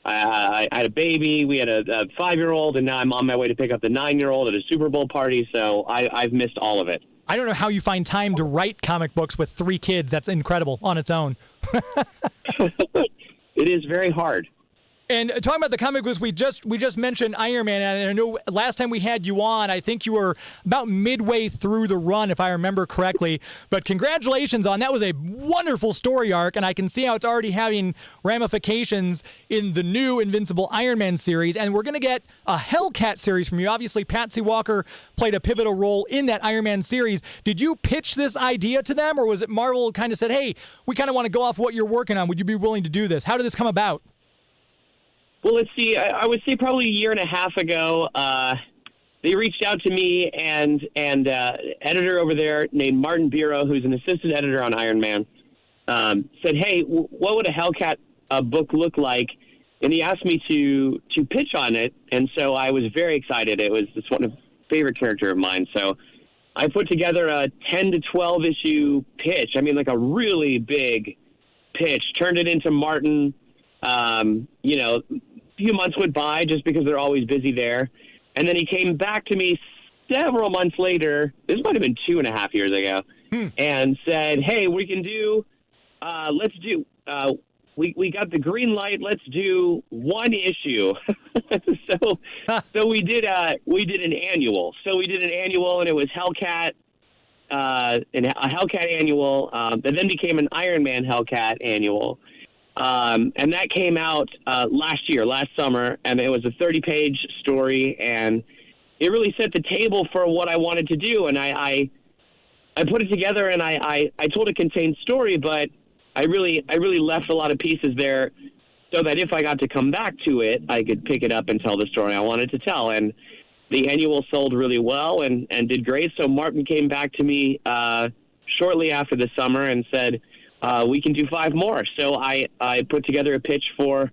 I had a baby. We had a 5-year-old, and now I'm on my way to pick up the 9-year-old at a Super Bowl party. So I've missed all of it. I don't know how you find time to write comic books with 3 kids. That's incredible on its own. It is very hard. And talking about the comic books, we just mentioned Iron Man, and I know last time we had you on, I think you were about midway through the run, if I remember correctly. But congratulations on that. Was a wonderful story arc, and I can see how it's already having ramifications in the new Invincible Iron Man series. And we're going to get a Hellcat series from you. Obviously, Patsy Walker played a pivotal role in that Iron Man series. Did you pitch this idea to them, or was it Marvel kind of said, hey, we kind of want to go off what you're working on. Would you be willing to do this? How did this come about? Well, let's see. I would say probably a year and a half ago, they reached out to me and editor over there named Martin Bureau, who's an assistant editor on Iron Man, said, "Hey, what would a Hellcat book look like?" And he asked me to pitch on it, and so I was very excited. It's one of the favorite character of mine. So I put together a 10 to 12 issue pitch. I mean, like a really big pitch. Turned it into Martin. A few months went by just because they're always busy there. And then he came back to me several months later, this might have been 2.5 years ago, and said, hey, we can do, we got the green light. Let's do one issue. so we did an annual. So we did an annual, and it was Hellcat, a Hellcat annual, that then became an Iron Man Hellcat annual. And that came out last summer, and it was a 30-page story, and it really set the table for what I wanted to do. And I put it together, and I told a contained story, but I really left a lot of pieces there so that if I got to come back to it, I could pick it up and tell the story I wanted to tell. And the annual sold really well and did great. So Martin came back to me shortly after the summer and said, we can do 5 more. So I put together a pitch for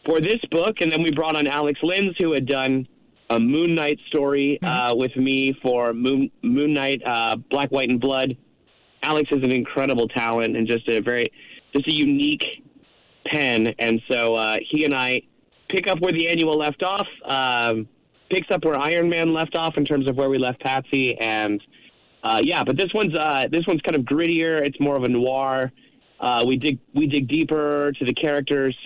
this book, and then we brought on Alex Linz, who had done a Moon Knight story with me for Moon Knight, Black, White, and Blood. Alex is an incredible talent and just a unique pen. And so he and I pick up where the annual left off, picks up where Iron Man left off in terms of where we left Patsy. And but this one's kind of grittier. It's more of a noir. We dig deeper to the characters.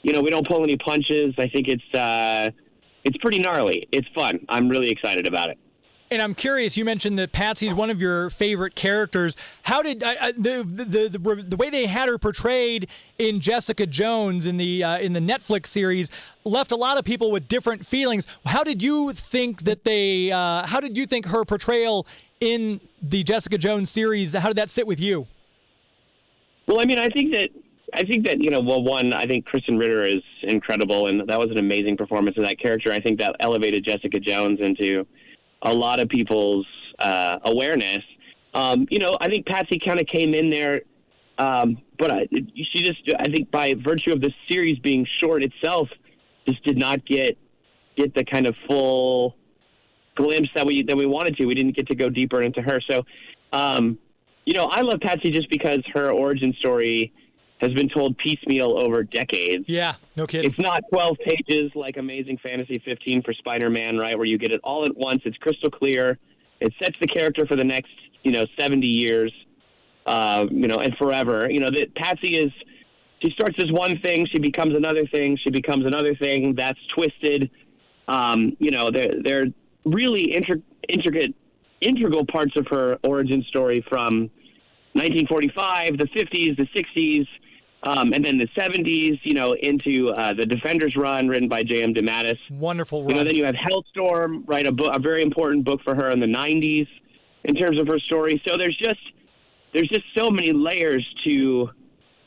We don't pull any punches. I think it's pretty gnarly. It's fun. I'm really excited about it. And I'm curious, you mentioned that Patsy's one of your favorite characters. How did the way they had her portrayed in Jessica Jones in the Netflix series left a lot of people with different feelings? How did you think how did you think her portrayal in the Jessica Jones series, how did that sit with you? Well, I mean, I think that I think Kristen Ritter is incredible, and that was an amazing performance of that character. I think that elevated Jessica Jones into a lot of people's awareness. I think Patsy kind of came in there, but I think by virtue of the series being short itself, just did not get the kind of full glimpse that we wanted to. We didn't get to go deeper into her. So, I love Patsy just because her origin story has been told piecemeal over decades. Yeah, no kidding. It's not 12 pages like Amazing Fantasy 15 for Spider-Man, right, where you get it all at once. It's crystal clear. It sets the character for the next, 70 years, and forever. That Patsy she starts as one thing, she becomes another thing, she becomes another thing. That's twisted. They're really integral parts of her origin story from 1945, the 50s, the 60s, and then the 70s, into the Defenders run written by J.M. DeMatteis. Wonderful run. Then you have Hellstorm, right, a very important book for her in the 90s in terms of her story. So there's just so many layers to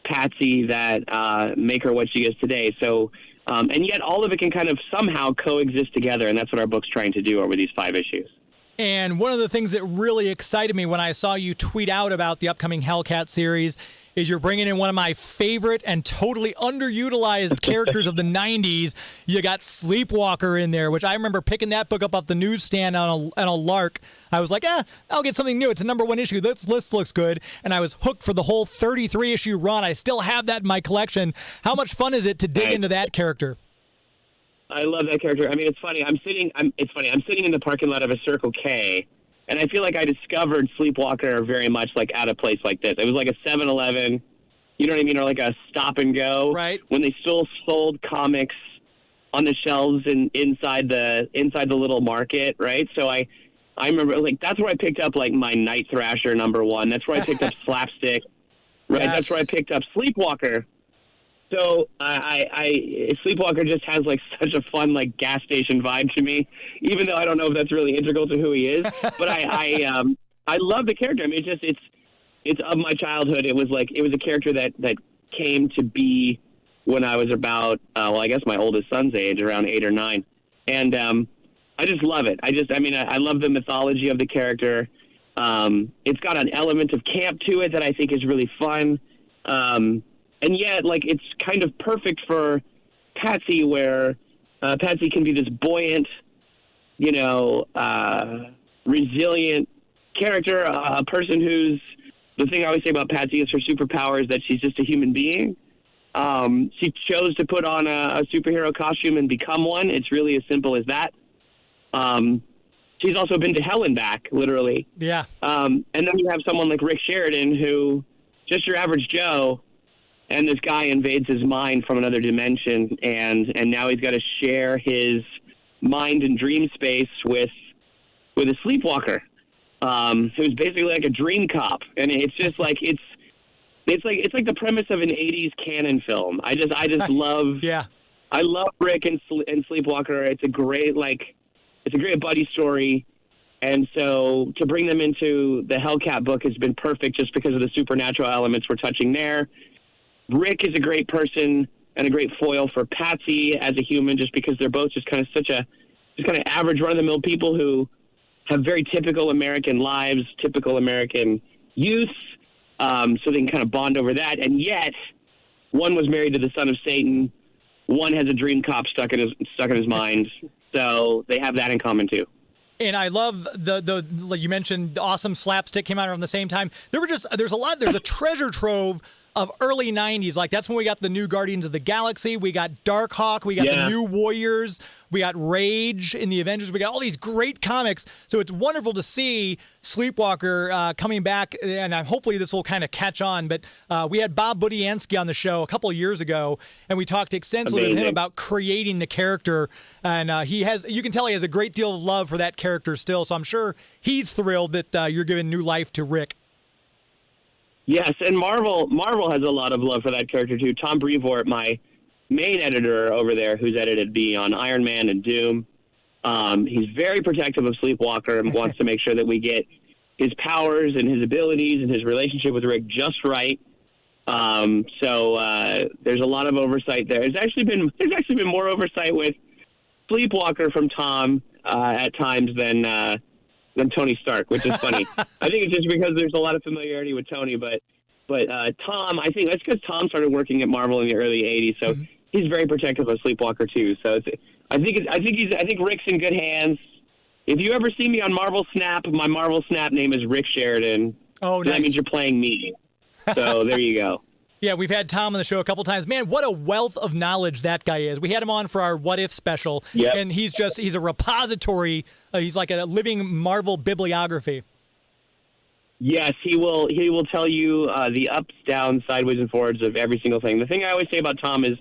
Patsy that make her what she is today. So, and yet all of it can kind of somehow coexist together, and that's what our book's trying to do over these 5 issues. And one of the things that really excited me when I saw you tweet out about the upcoming Hellcat series is you're bringing in one of my favorite and totally underutilized characters of the 90s. You got Sleepwalker in there, which I remember picking that book up off the newsstand on a lark. I was like, I'll get something new. It's a #1 issue. This list looks good. And I was hooked for the whole 33-issue run. I still have that in my collection. How much fun is it to dig into that character? I love that character. I mean, it's funny. I'm sitting in the parking lot of a Circle K, and I feel like I discovered Sleepwalker very much like at a place like this. It was like a 7-Eleven, you know what I mean, or like a stop and go. Right. When they still sold comics on the shelves inside the little market, right? So I remember, like, that's where I picked up like my Night Thrasher #1. That's where I picked up Slapstick. Right. Yes. That's where I picked up Sleepwalker. So Sleepwalker just has like such a fun like gas station vibe to me, even though I don't know if that's really integral to who he is. But I love the character. I mean, it's of my childhood. It was a character that came to be when I was about I guess my oldest son's age, around 8 or 9, and I just love it. I love the mythology of the character. It's got an element of camp to it that I think is really fun. And yet, like, it's kind of perfect for Patsy, where Patsy can be this buoyant, resilient character, a person who's, the thing I always say about Patsy is her superpower is that she's just a human being. She chose to put on a superhero costume and become one. It's really as simple as that. She's also been to hell and back, literally. Yeah. And then you have someone like Rick Sheridan, who, just your average Joe, and this guy invades his mind from another dimension, and now he's got to share his mind and dream space with a sleepwalker, who's basically like a dream cop, and it's just like it's like the premise of an '80s canon film. I just love I love Rick and Sleepwalker. It's a great buddy story. And so to bring them into the Hellcat book has been perfect just because of the supernatural elements we're touching there. Rick is a great person and a great foil for Patsy as a human, just because they're both just kind of average run-of-the-mill people who have very typical American lives, typical American youth. So they can kind of bond over that. And yet one was married to the son of Satan. One has a dream cop stuck in his mind. So they have that in common too. And I love the like you mentioned, awesome slapstick came out around the same time. There's a treasure trove of early 90s. Like, that's when we got the new Guardians of the Galaxy. We got Darkhawk. We got the new Warriors. We got Rage in the Avengers. We got all these great comics. So it's wonderful to see Sleepwalker coming back, and hopefully this will kind of catch on. But we had Bob Budiansky on the show a couple of years ago, and we talked extensively with him about creating the character. And you can tell he has a great deal of love for that character still. So I'm sure he's thrilled that you're giving new life to Rick. Yes, and Marvel has a lot of love for that character too. Tom Brevoort, my main editor over there, who's edited me on Iron Man and Doom, he's very protective of Sleepwalker and wants to make sure that we get his powers and his abilities and his relationship with Rick just right. So there's a lot of oversight there. There's actually been more oversight with Sleepwalker from Tom at times than Tony Stark, which is funny. I think it's just because there's a lot of familiarity with Tony, but Tom, I think that's because Tom started working at Marvel in the early '80s, so he's very protective of Sleepwalker too. So I think Rick's in good hands. If you ever see me on Marvel Snap, my Marvel Snap name is Rick Sheridan. Oh, so nice. That means you're playing me. So there you go. Yeah, we've had Tom on the show a couple times. Man, what a wealth of knowledge that guy is. We had him on for our What If special, and he's a repository. He's like a living Marvel bibliography. Yes, he will tell you the ups, downs, sideways, and forwards of every single thing. The thing I always say about Tom is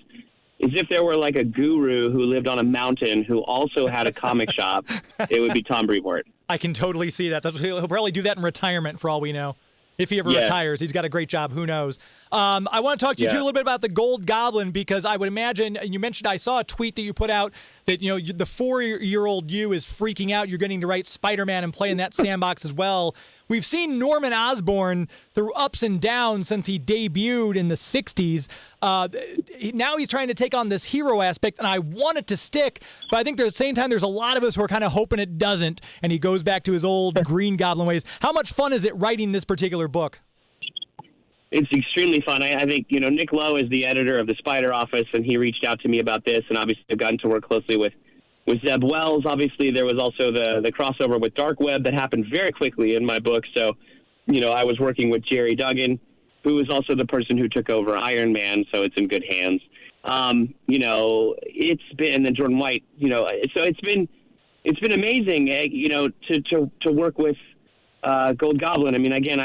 if there were like a guru who lived on a mountain who also had a comic shop, it would be Tom Brevoort. I can totally see that. He'll probably do that in retirement for all we know. If he ever retires, he's got a great job. Who knows? I want to talk to you too a little bit about the Gold Goblin, because I would imagine, and you mentioned, I saw a tweet that you put out that the 4-year-old you is freaking out. You're getting to write Spider-Man and play in that sandbox as well. We've seen Norman Osborn through ups and downs since he debuted in the 60s. Now he's trying to take on this hero aspect, and I want it to stick, but I think at the same time there's a lot of us who are kind of hoping it doesn't, and he goes back to his old Green Goblin ways. How much fun is it writing this particular book? It's extremely fun. I think, Nick Lowe is the editor of the Spider Office, and he reached out to me about this, and obviously I've gotten to work closely with Zeb Wells. Obviously, there was also the crossover with Dark Web that happened very quickly in my book. So, I was working with Jerry Duggan, who was also the person who took over Iron Man, so it's in good hands. It's been, and then Jordan White, so it's been amazing, to work with Gold Goblin. I mean, again,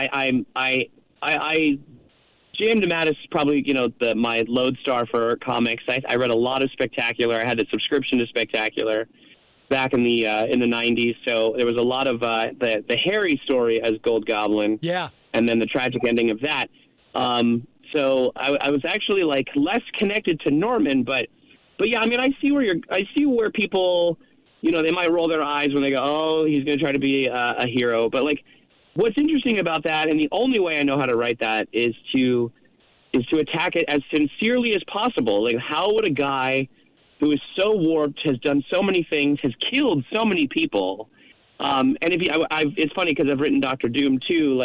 J.M. DeMatteis is probably, my lodestar for comics. I read a lot of Spectacular. I had a subscription to Spectacular back in the 90s. So there was a lot of the Harry story as Gold Goblin. Yeah. And then the tragic ending of that. So I was actually less connected to Norman, but yeah, I mean, I see where people, they might roll their eyes when they go, oh, he's going to try to be a hero. But what's interesting about that, and the only way I know how to write that, is to attack it as sincerely as possible. How would a guy who is so warped, has done so many things, has killed so many people, and it's funny because I've written Dr. Doom too.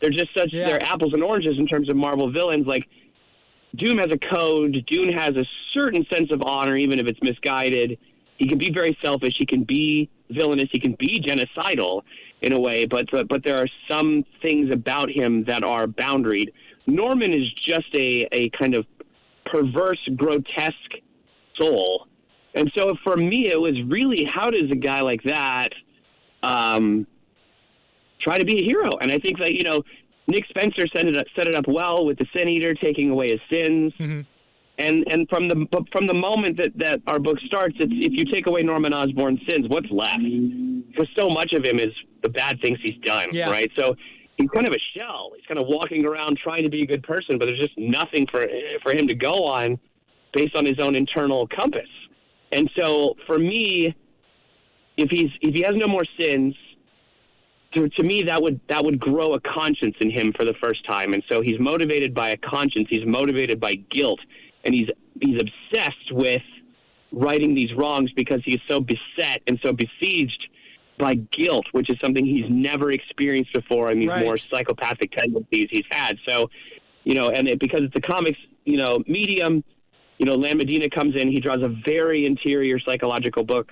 They're just they're apples and oranges in terms of Marvel villains. Doom has a code. Doom has a certain sense of honor, even if it's misguided. He can be very selfish. He can be villainous. He can be genocidal in a way, but there are some things about him that are boundaried. Norman is just a kind of perverse, grotesque soul. And so for me, it was really, how does a guy like that try to be a hero? And I think that, Nick Spencer set it up well with the Sin Eater taking away his sins. Mm-hmm. And from the moment that our book starts, it's if you take away Norman Osborn's sins, what's left? Because so much of him is the bad things he's done, right? So he's kind of a shell. He's kind of walking around trying to be a good person, but there's just nothing for him to go on based on his own internal compass. And so for me, if he has no more sins, to me that would grow a conscience in him for the first time. And so he's motivated by a conscience. He's motivated by guilt. And he's obsessed with righting these wrongs because he's so beset and so besieged by guilt, which is something he's never experienced before, and these more psychopathic tendencies he's had. So, because it's a comics, medium, Lan Medina comes in, he draws a very interior psychological book.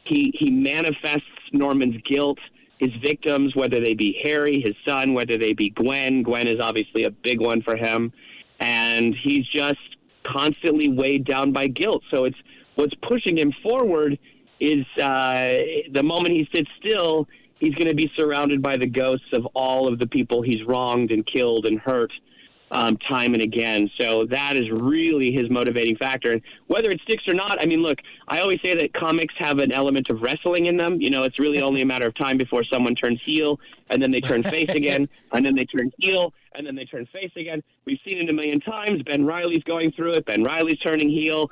He manifests Norman's guilt, his victims, whether they be Harry, his son, whether they be Gwen. Gwen is obviously a big one for him. And he's just constantly weighed down by guilt. So it's what's pushing him forward is the moment he sits still, he's going to be surrounded by the ghosts of all of the people he's wronged and killed and hurt time and again. So that is really his motivating factor. And whether it sticks or not, I mean, look, I always say that comics have an element of wrestling in them. It's really only a matter of time before someone turns heel, and then they turn face again, and then they turn heel, and then they turn face again. We've seen it a million times. Ben Reilly's going through it. Ben Reilly's turning heel.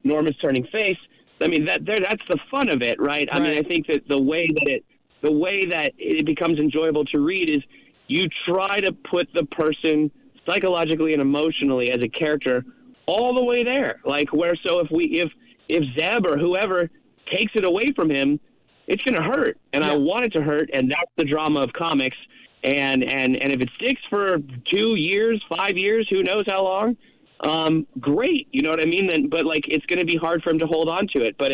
Norman's turning face. I mean, that's the fun of it, right? I mean, I think that the way that it becomes enjoyable to read is you try to put the person psychologically and emotionally as a character all the way there. If Zeb or whoever takes it away from him, it's going to hurt. And I want it to hurt, and that's the drama of comics. And if it sticks for 2 years, 5 years, who knows how long, great. You know what I mean? But it's going to be hard for him to hold on to it. But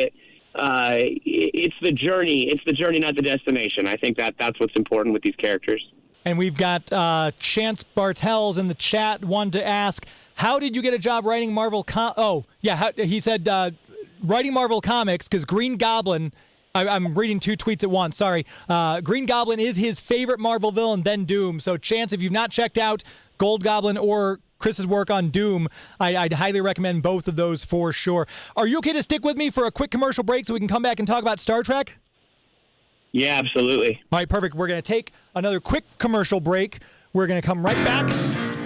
it's the journey. It's the journey, not the destination. I think that's what's important with these characters. And we've got Chance Bartels in the chat wanted to ask, how did you get a job writing Marvel he said writing Marvel Comics because Green Goblin, I'm reading two tweets at once, sorry. Green Goblin is his favorite Marvel villain, then Doom. So Chance, if you've not checked out Gold Goblin or Chris's work on Doom, I'd highly recommend both of those for sure. Are you okay to stick with me for a quick commercial break so we can come back and talk about Star Trek? Yeah, absolutely. All right, perfect. We're going to take another quick commercial break. We're going to come right back,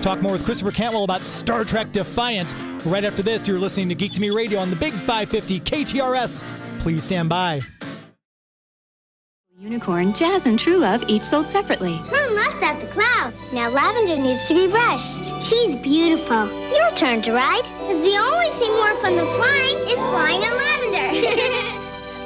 talk more with Christopher Cantwell about Star Trek Defiant. Right after this, you're listening to Geek to Me Radio on the Big 550 KTRS. Please stand by. Unicorn, Jazz, and True Love each sold separately. Mom must have the clouds. Now Lavender needs to be brushed. She's beautiful. Your turn to ride. 'Cause the only thing more fun than flying is flying on Lavender.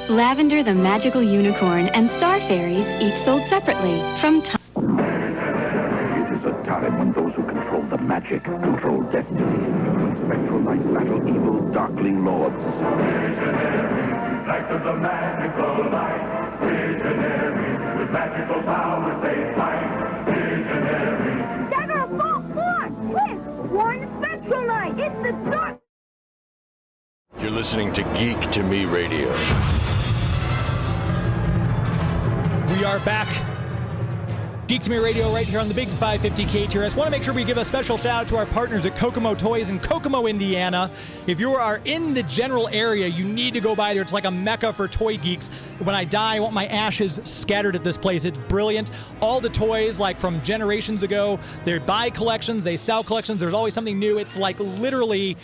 Lavender, the Magical Unicorn, and Star Fairies each sold separately. From time. It is a time when those who control the magic control destiny. When spectral light battle evil darkling lords. Light of the magical light. Visionary. With magical powers they fight. Visionary. Dagger, Bolt, Force, Twist, Warren, Spectral Knight. It's the dark. You're listening to Geek to Me Radio. We are back. Geek to Me Radio right here on the Big 550 KTRS. Want to make sure we give a special shout out to our partners at Kokomo Toys in Kokomo, Indiana. If you are in the general area, you need to go by there. It's like a mecca for toy geeks. When I die, I want my ashes scattered at this place. It's brilliant. All the toys, like from generations ago, they buy collections, they sell collections. There's always something new. It's like literally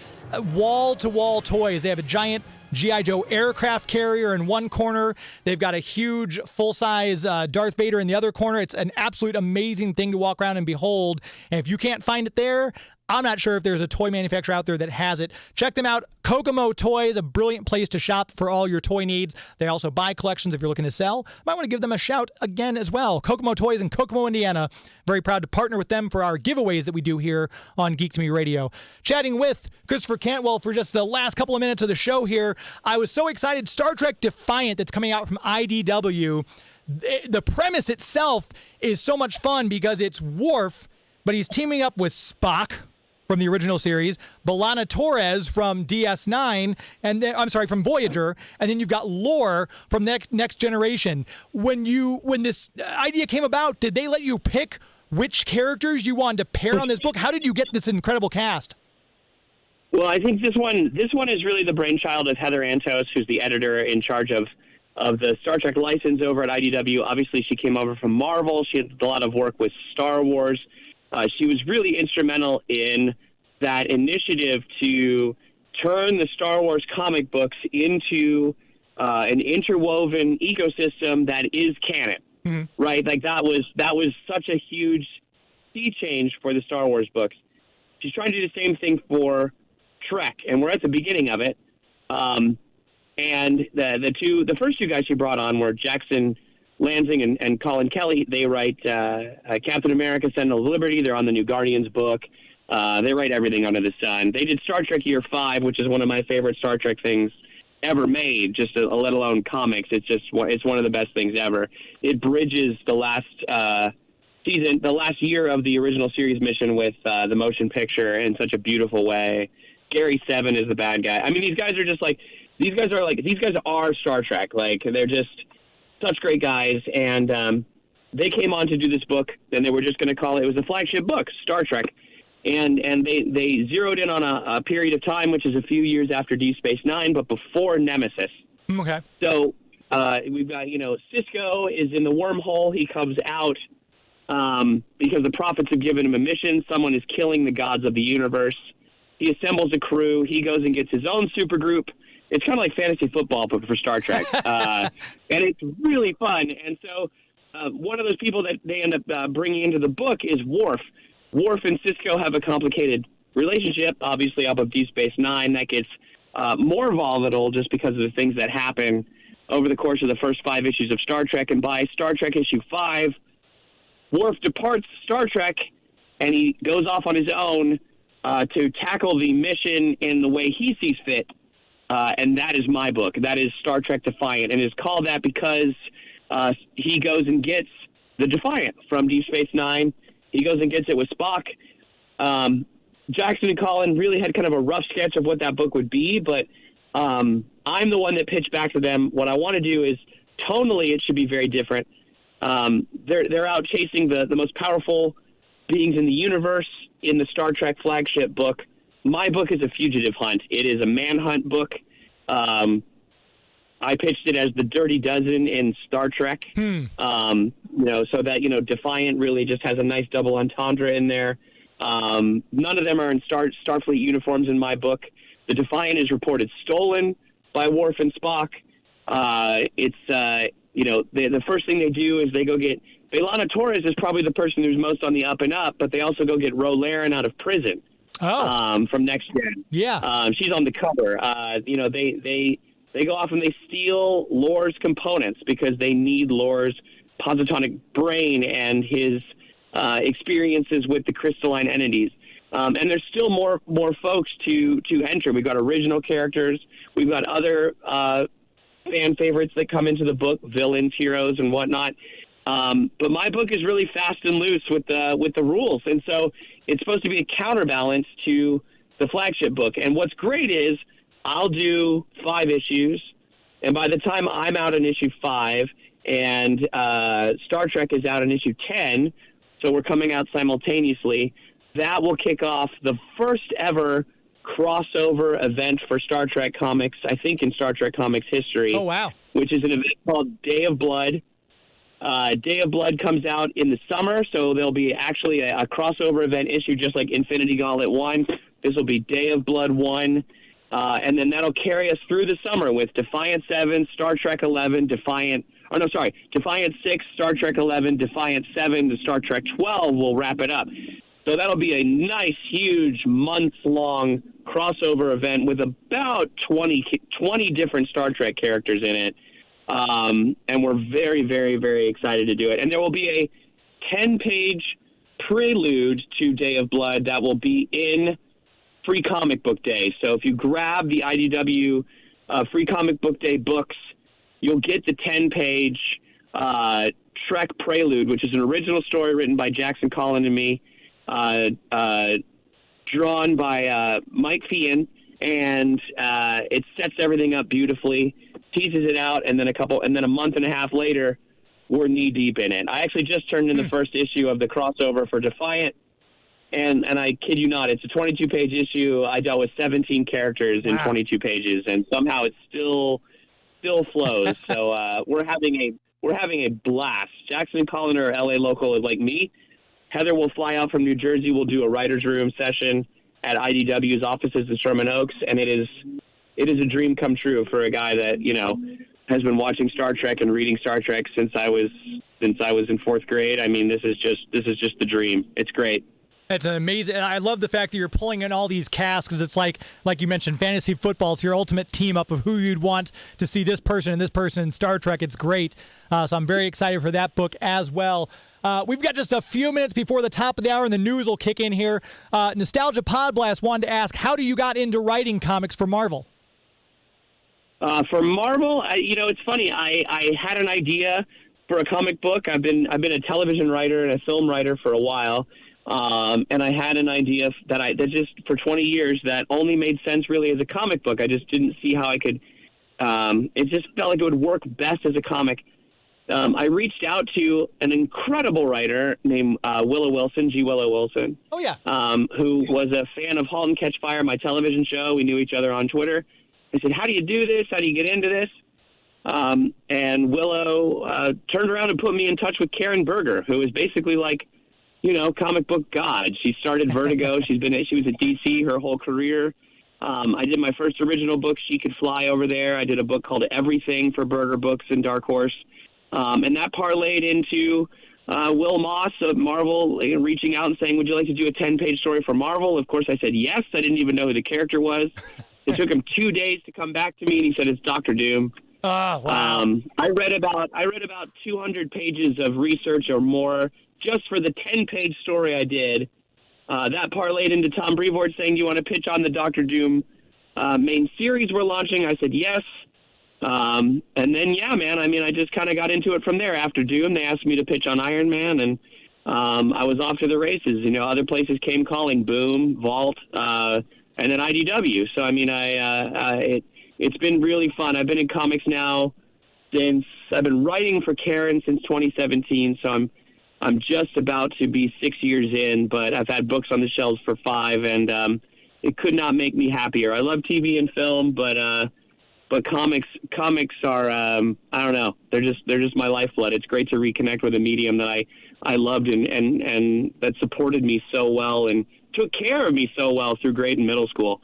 wall-to-wall toys. They have a giant G.I. Joe aircraft carrier in one corner. They've got a huge full-size Darth Vader in the other corner. It's an absolute amazing thing to walk around and behold. And if you can't find it there, I'm not sure if there's a toy manufacturer out there that has it. Check them out. Kokomo Toys, a brilliant place to shop for all your toy needs. They also buy collections if you're looking to sell. Might want to give them a shout again as well. Kokomo Toys in Kokomo, Indiana. Very proud to partner with them for our giveaways that we do here on Geek to Me Radio. Chatting with Christopher Cantwell for just the last couple of minutes of the show here. I was so excited. Star Trek Defiant that's coming out from IDW. The premise itself is so much fun because it's Worf, but he's teaming up with Spock from the original series, B'Elanna Torres from DS9, and then from Voyager, and then you've got Lore from Next Generation. When this idea came about, did they let you pick which characters you wanted to pair on this book? How did you get this incredible cast? Well, I think this one is really the brainchild of Heather Antos, who's the editor in charge of the Star Trek license over at IDW. Obviously, she came over from Marvel. She had a lot of work with Star Wars. She was really instrumental in that initiative to turn the Star Wars comic books into an interwoven ecosystem that is canon, right? Like that was such a huge sea change for the Star Wars books. She's trying to do the same thing for Trek, and we're at the beginning of it. And the first two guys she brought on were Jackson Lansing and Colin Kelly. They write Captain America: Sentinel of Liberty. They're on the new Guardians book. They write everything under the sun. They did Star Trek Year 5, which is one of my favorite Star Trek things ever made, just let alone comics. It's one of the best things ever. It bridges the last season, the last year of the original series mission with the motion picture in such a beautiful way. Gary Seven is the bad guy. I mean, these guys are Star Trek. Like, they're just such great guys. And they came on to do this book, and they were just going to call it was a flagship book, Star Trek. And they zeroed in on a period of time, which is a few years after Deep Space Nine, but before Nemesis. Okay. So we've got, Cisco is in the wormhole. He comes out because the prophets have given him a mission. Someone is killing the gods of the universe. He assembles a crew. He goes and gets his own supergroup. It's kind of like fantasy football, but for Star Trek. And it's really fun. And so one of those people that they end up bringing into the book is Worf. Worf and Cisco have a complicated relationship, obviously, up of Deep Space Nine. That gets more volatile just because of the things that happen over the course of the first 5 issues of Star Trek. And by Star Trek issue 5, Worf departs Star Trek, and he goes off on his own to tackle the mission in the way he sees fit. And that is my book. That is Star Trek Defiant. And it's called that because he goes and gets the Defiant from Deep Space Nine. He goes and gets it with Spock. Jackson and Colin really had kind of a rough sketch of what that book would be, but I'm the one that pitched back to them. What I want to do is, tonally, it should be very different. They're out chasing the most powerful beings in the universe in the Star Trek flagship book. My book is a fugitive hunt. It is a manhunt book. I pitched it as the Dirty Dozen in Star Trek. So that, Defiant really just has a nice double entendre in there. None of them are in Starfleet uniforms in my book. The Defiant is reported stolen by Worf and Spock. The first thing they do is they go get B'Elanna Torres is probably the person who's most on the up and up, but they also go get Ro Laren out of prison. From Next Gen. Yeah. She's on the cover. They go off and they steal Lore's components because they need Lore's positonic brain and his experiences with the crystalline entities. And there's still more folks to enter. We've got original characters. We've got other fan favorites that come into the book, villains, heroes, and whatnot. But my book is really fast and loose with the rules, and so it's supposed to be a counterbalance to the flagship book. And what's great is I'll do 5 issues, and by the time I'm out in issue 5 and Star Trek is out in issue 10, so we're coming out simultaneously, that will kick off the first ever crossover event for Star Trek comics, I think in Star Trek comics history. Oh, wow. Which is an event called Day of Blood. Day of Blood comes out in the summer, so there'll be actually a crossover event issue just like Infinity Gauntlet 1. This will be Day of Blood 1, and then that'll carry us through the summer with Defiant 7, Star Trek 11, Defiant 6, Star Trek 11, Defiant 7, to Star Trek 12 will wrap it up. So that'll be a nice, huge, month-long crossover event with about 20 different Star Trek characters in it. And we're very, very, very excited to do it. And there will be a 10-page prelude to Day of Blood that will be in Free Comic Book Day. So if you grab the IDW Free Comic Book Day books, you'll get the 10-page Trek prelude, which is an original story written by Jackson, Colin, and me. drawn by Mike Feehan, and it sets everything up beautifully, teases it out, and then a month and a half later, we're knee deep in it. I actually just turned in the first issue of the crossover for Defiant, and I kid you not, it's a 22-page issue. I dealt with 17 characters in 22 pages, and somehow it still flows. So we're having a blast. Jackson and Colin are LA local like me. Heather will fly out from New Jersey. We'll do a writer's room session at IDW's offices in Sherman Oaks, and it is a dream come true for a guy that, you know, has been watching Star Trek and reading Star Trek since I was in fourth grade. I mean, this is just the dream. It's great. It's amazing. I love the fact that you're pulling in all these casts, because it's like you mentioned, fantasy football. It's your ultimate team up of who you'd want to see this person in Star Trek. It's great. So I'm very excited for that book as well. We've got just a few minutes before the top of the hour, and the news will kick in here. Nostalgia Pod Blast wanted to ask, how do you got into writing comics for Marvel? For Marvel, it's funny. I had an idea for a comic book. I've been a television writer and a film writer for a while. And I had an idea that just for 20 years that only made sense really as a comic book. I just didn't see how I could. It just felt like it would work best as a comic. I reached out to an incredible writer named Willow Wilson, G. Willow Wilson. Oh yeah. Who was a fan of *Halt and Catch Fire*, my television show. We knew each other on Twitter. I said, "How do you do this? How do you get into this?" And Willow turned around and put me in touch with Karen Berger, who is basically like, comic book god. She started Vertigo. She was at DC her whole career. I did my first original book, She Could Fly, over there. I did a book called Everything for Berger Books and Dark Horse. And that parlayed into Will Moss of Marvel reaching out and saying, "Would you like to do a 10-page story for Marvel?" Of course, I said yes. I didn't even know who the character was. It took him 2 days to come back to me, and he said, "It's Dr. Doom." Oh, wow. I read about 200 pages of research or more just for the 10-page story I did. That parlayed into Tom Brevoort saying, "Do you want to pitch on the Dr. Doom main series we're launching?" I said yes. And then, yeah, man, I just kind of got into it from there. After Doom, they asked me to pitch on Iron Man, and I was off to the races. Other places came calling, Boom, Vault, and then IDW. So, it's been really fun. I've been in comics now I've been writing for Karen since 2017, so I'm just about to be 6 years in, but I've had books on the shelves for 5, and it could not make me happier. I love TV and film, but comics are I don't know, they're just my lifeblood. It's great to reconnect with a medium that I loved and that supported me so well and took care of me so well through grade and middle school.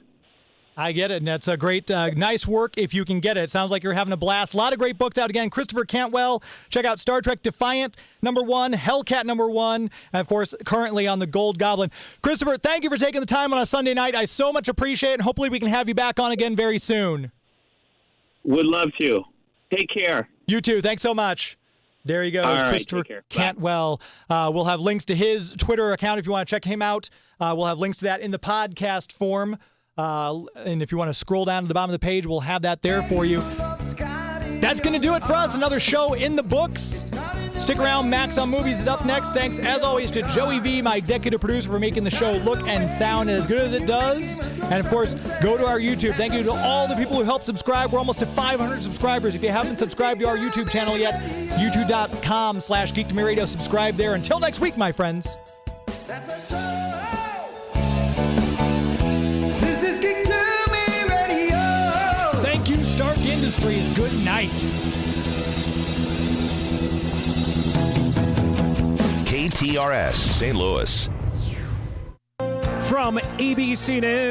I get it, and that's a great, nice work if you can get it. It sounds like you're having a blast. A lot of great books out again. Christopher Cantwell, check out Star Trek Defiant, #1, Hellcat, #1, and, of course, currently on the Gold Goblin. Christopher, thank you for taking the time on a Sunday night. I so much appreciate it, and hopefully we can have you back on again very soon. Would love to. Take care. You too. Thanks so much. There you go, Christopher Cantwell. We'll have links to his Twitter account if you want to check him out. We'll have links to that in the podcast form. And if you want to scroll down to the bottom of the page, we'll have that there for you. That's going to do it for us. Another show in the books. Stick around. Max on Movies is up next. Thanks, as always, to Joey V, my executive producer, for making the show look and sound as good as it does. And, of course, go to our YouTube. Thank you to all the people who helped subscribe. We're almost to 500 subscribers. If you haven't subscribed to our YouTube channel yet, youtube.com/GeekToMeRadio. Subscribe there. Until next week, my friends. That's our show. This is Geek to Me Radio. Thank you, Stark Industries. Good night. KTRS St. Louis. From ABC News.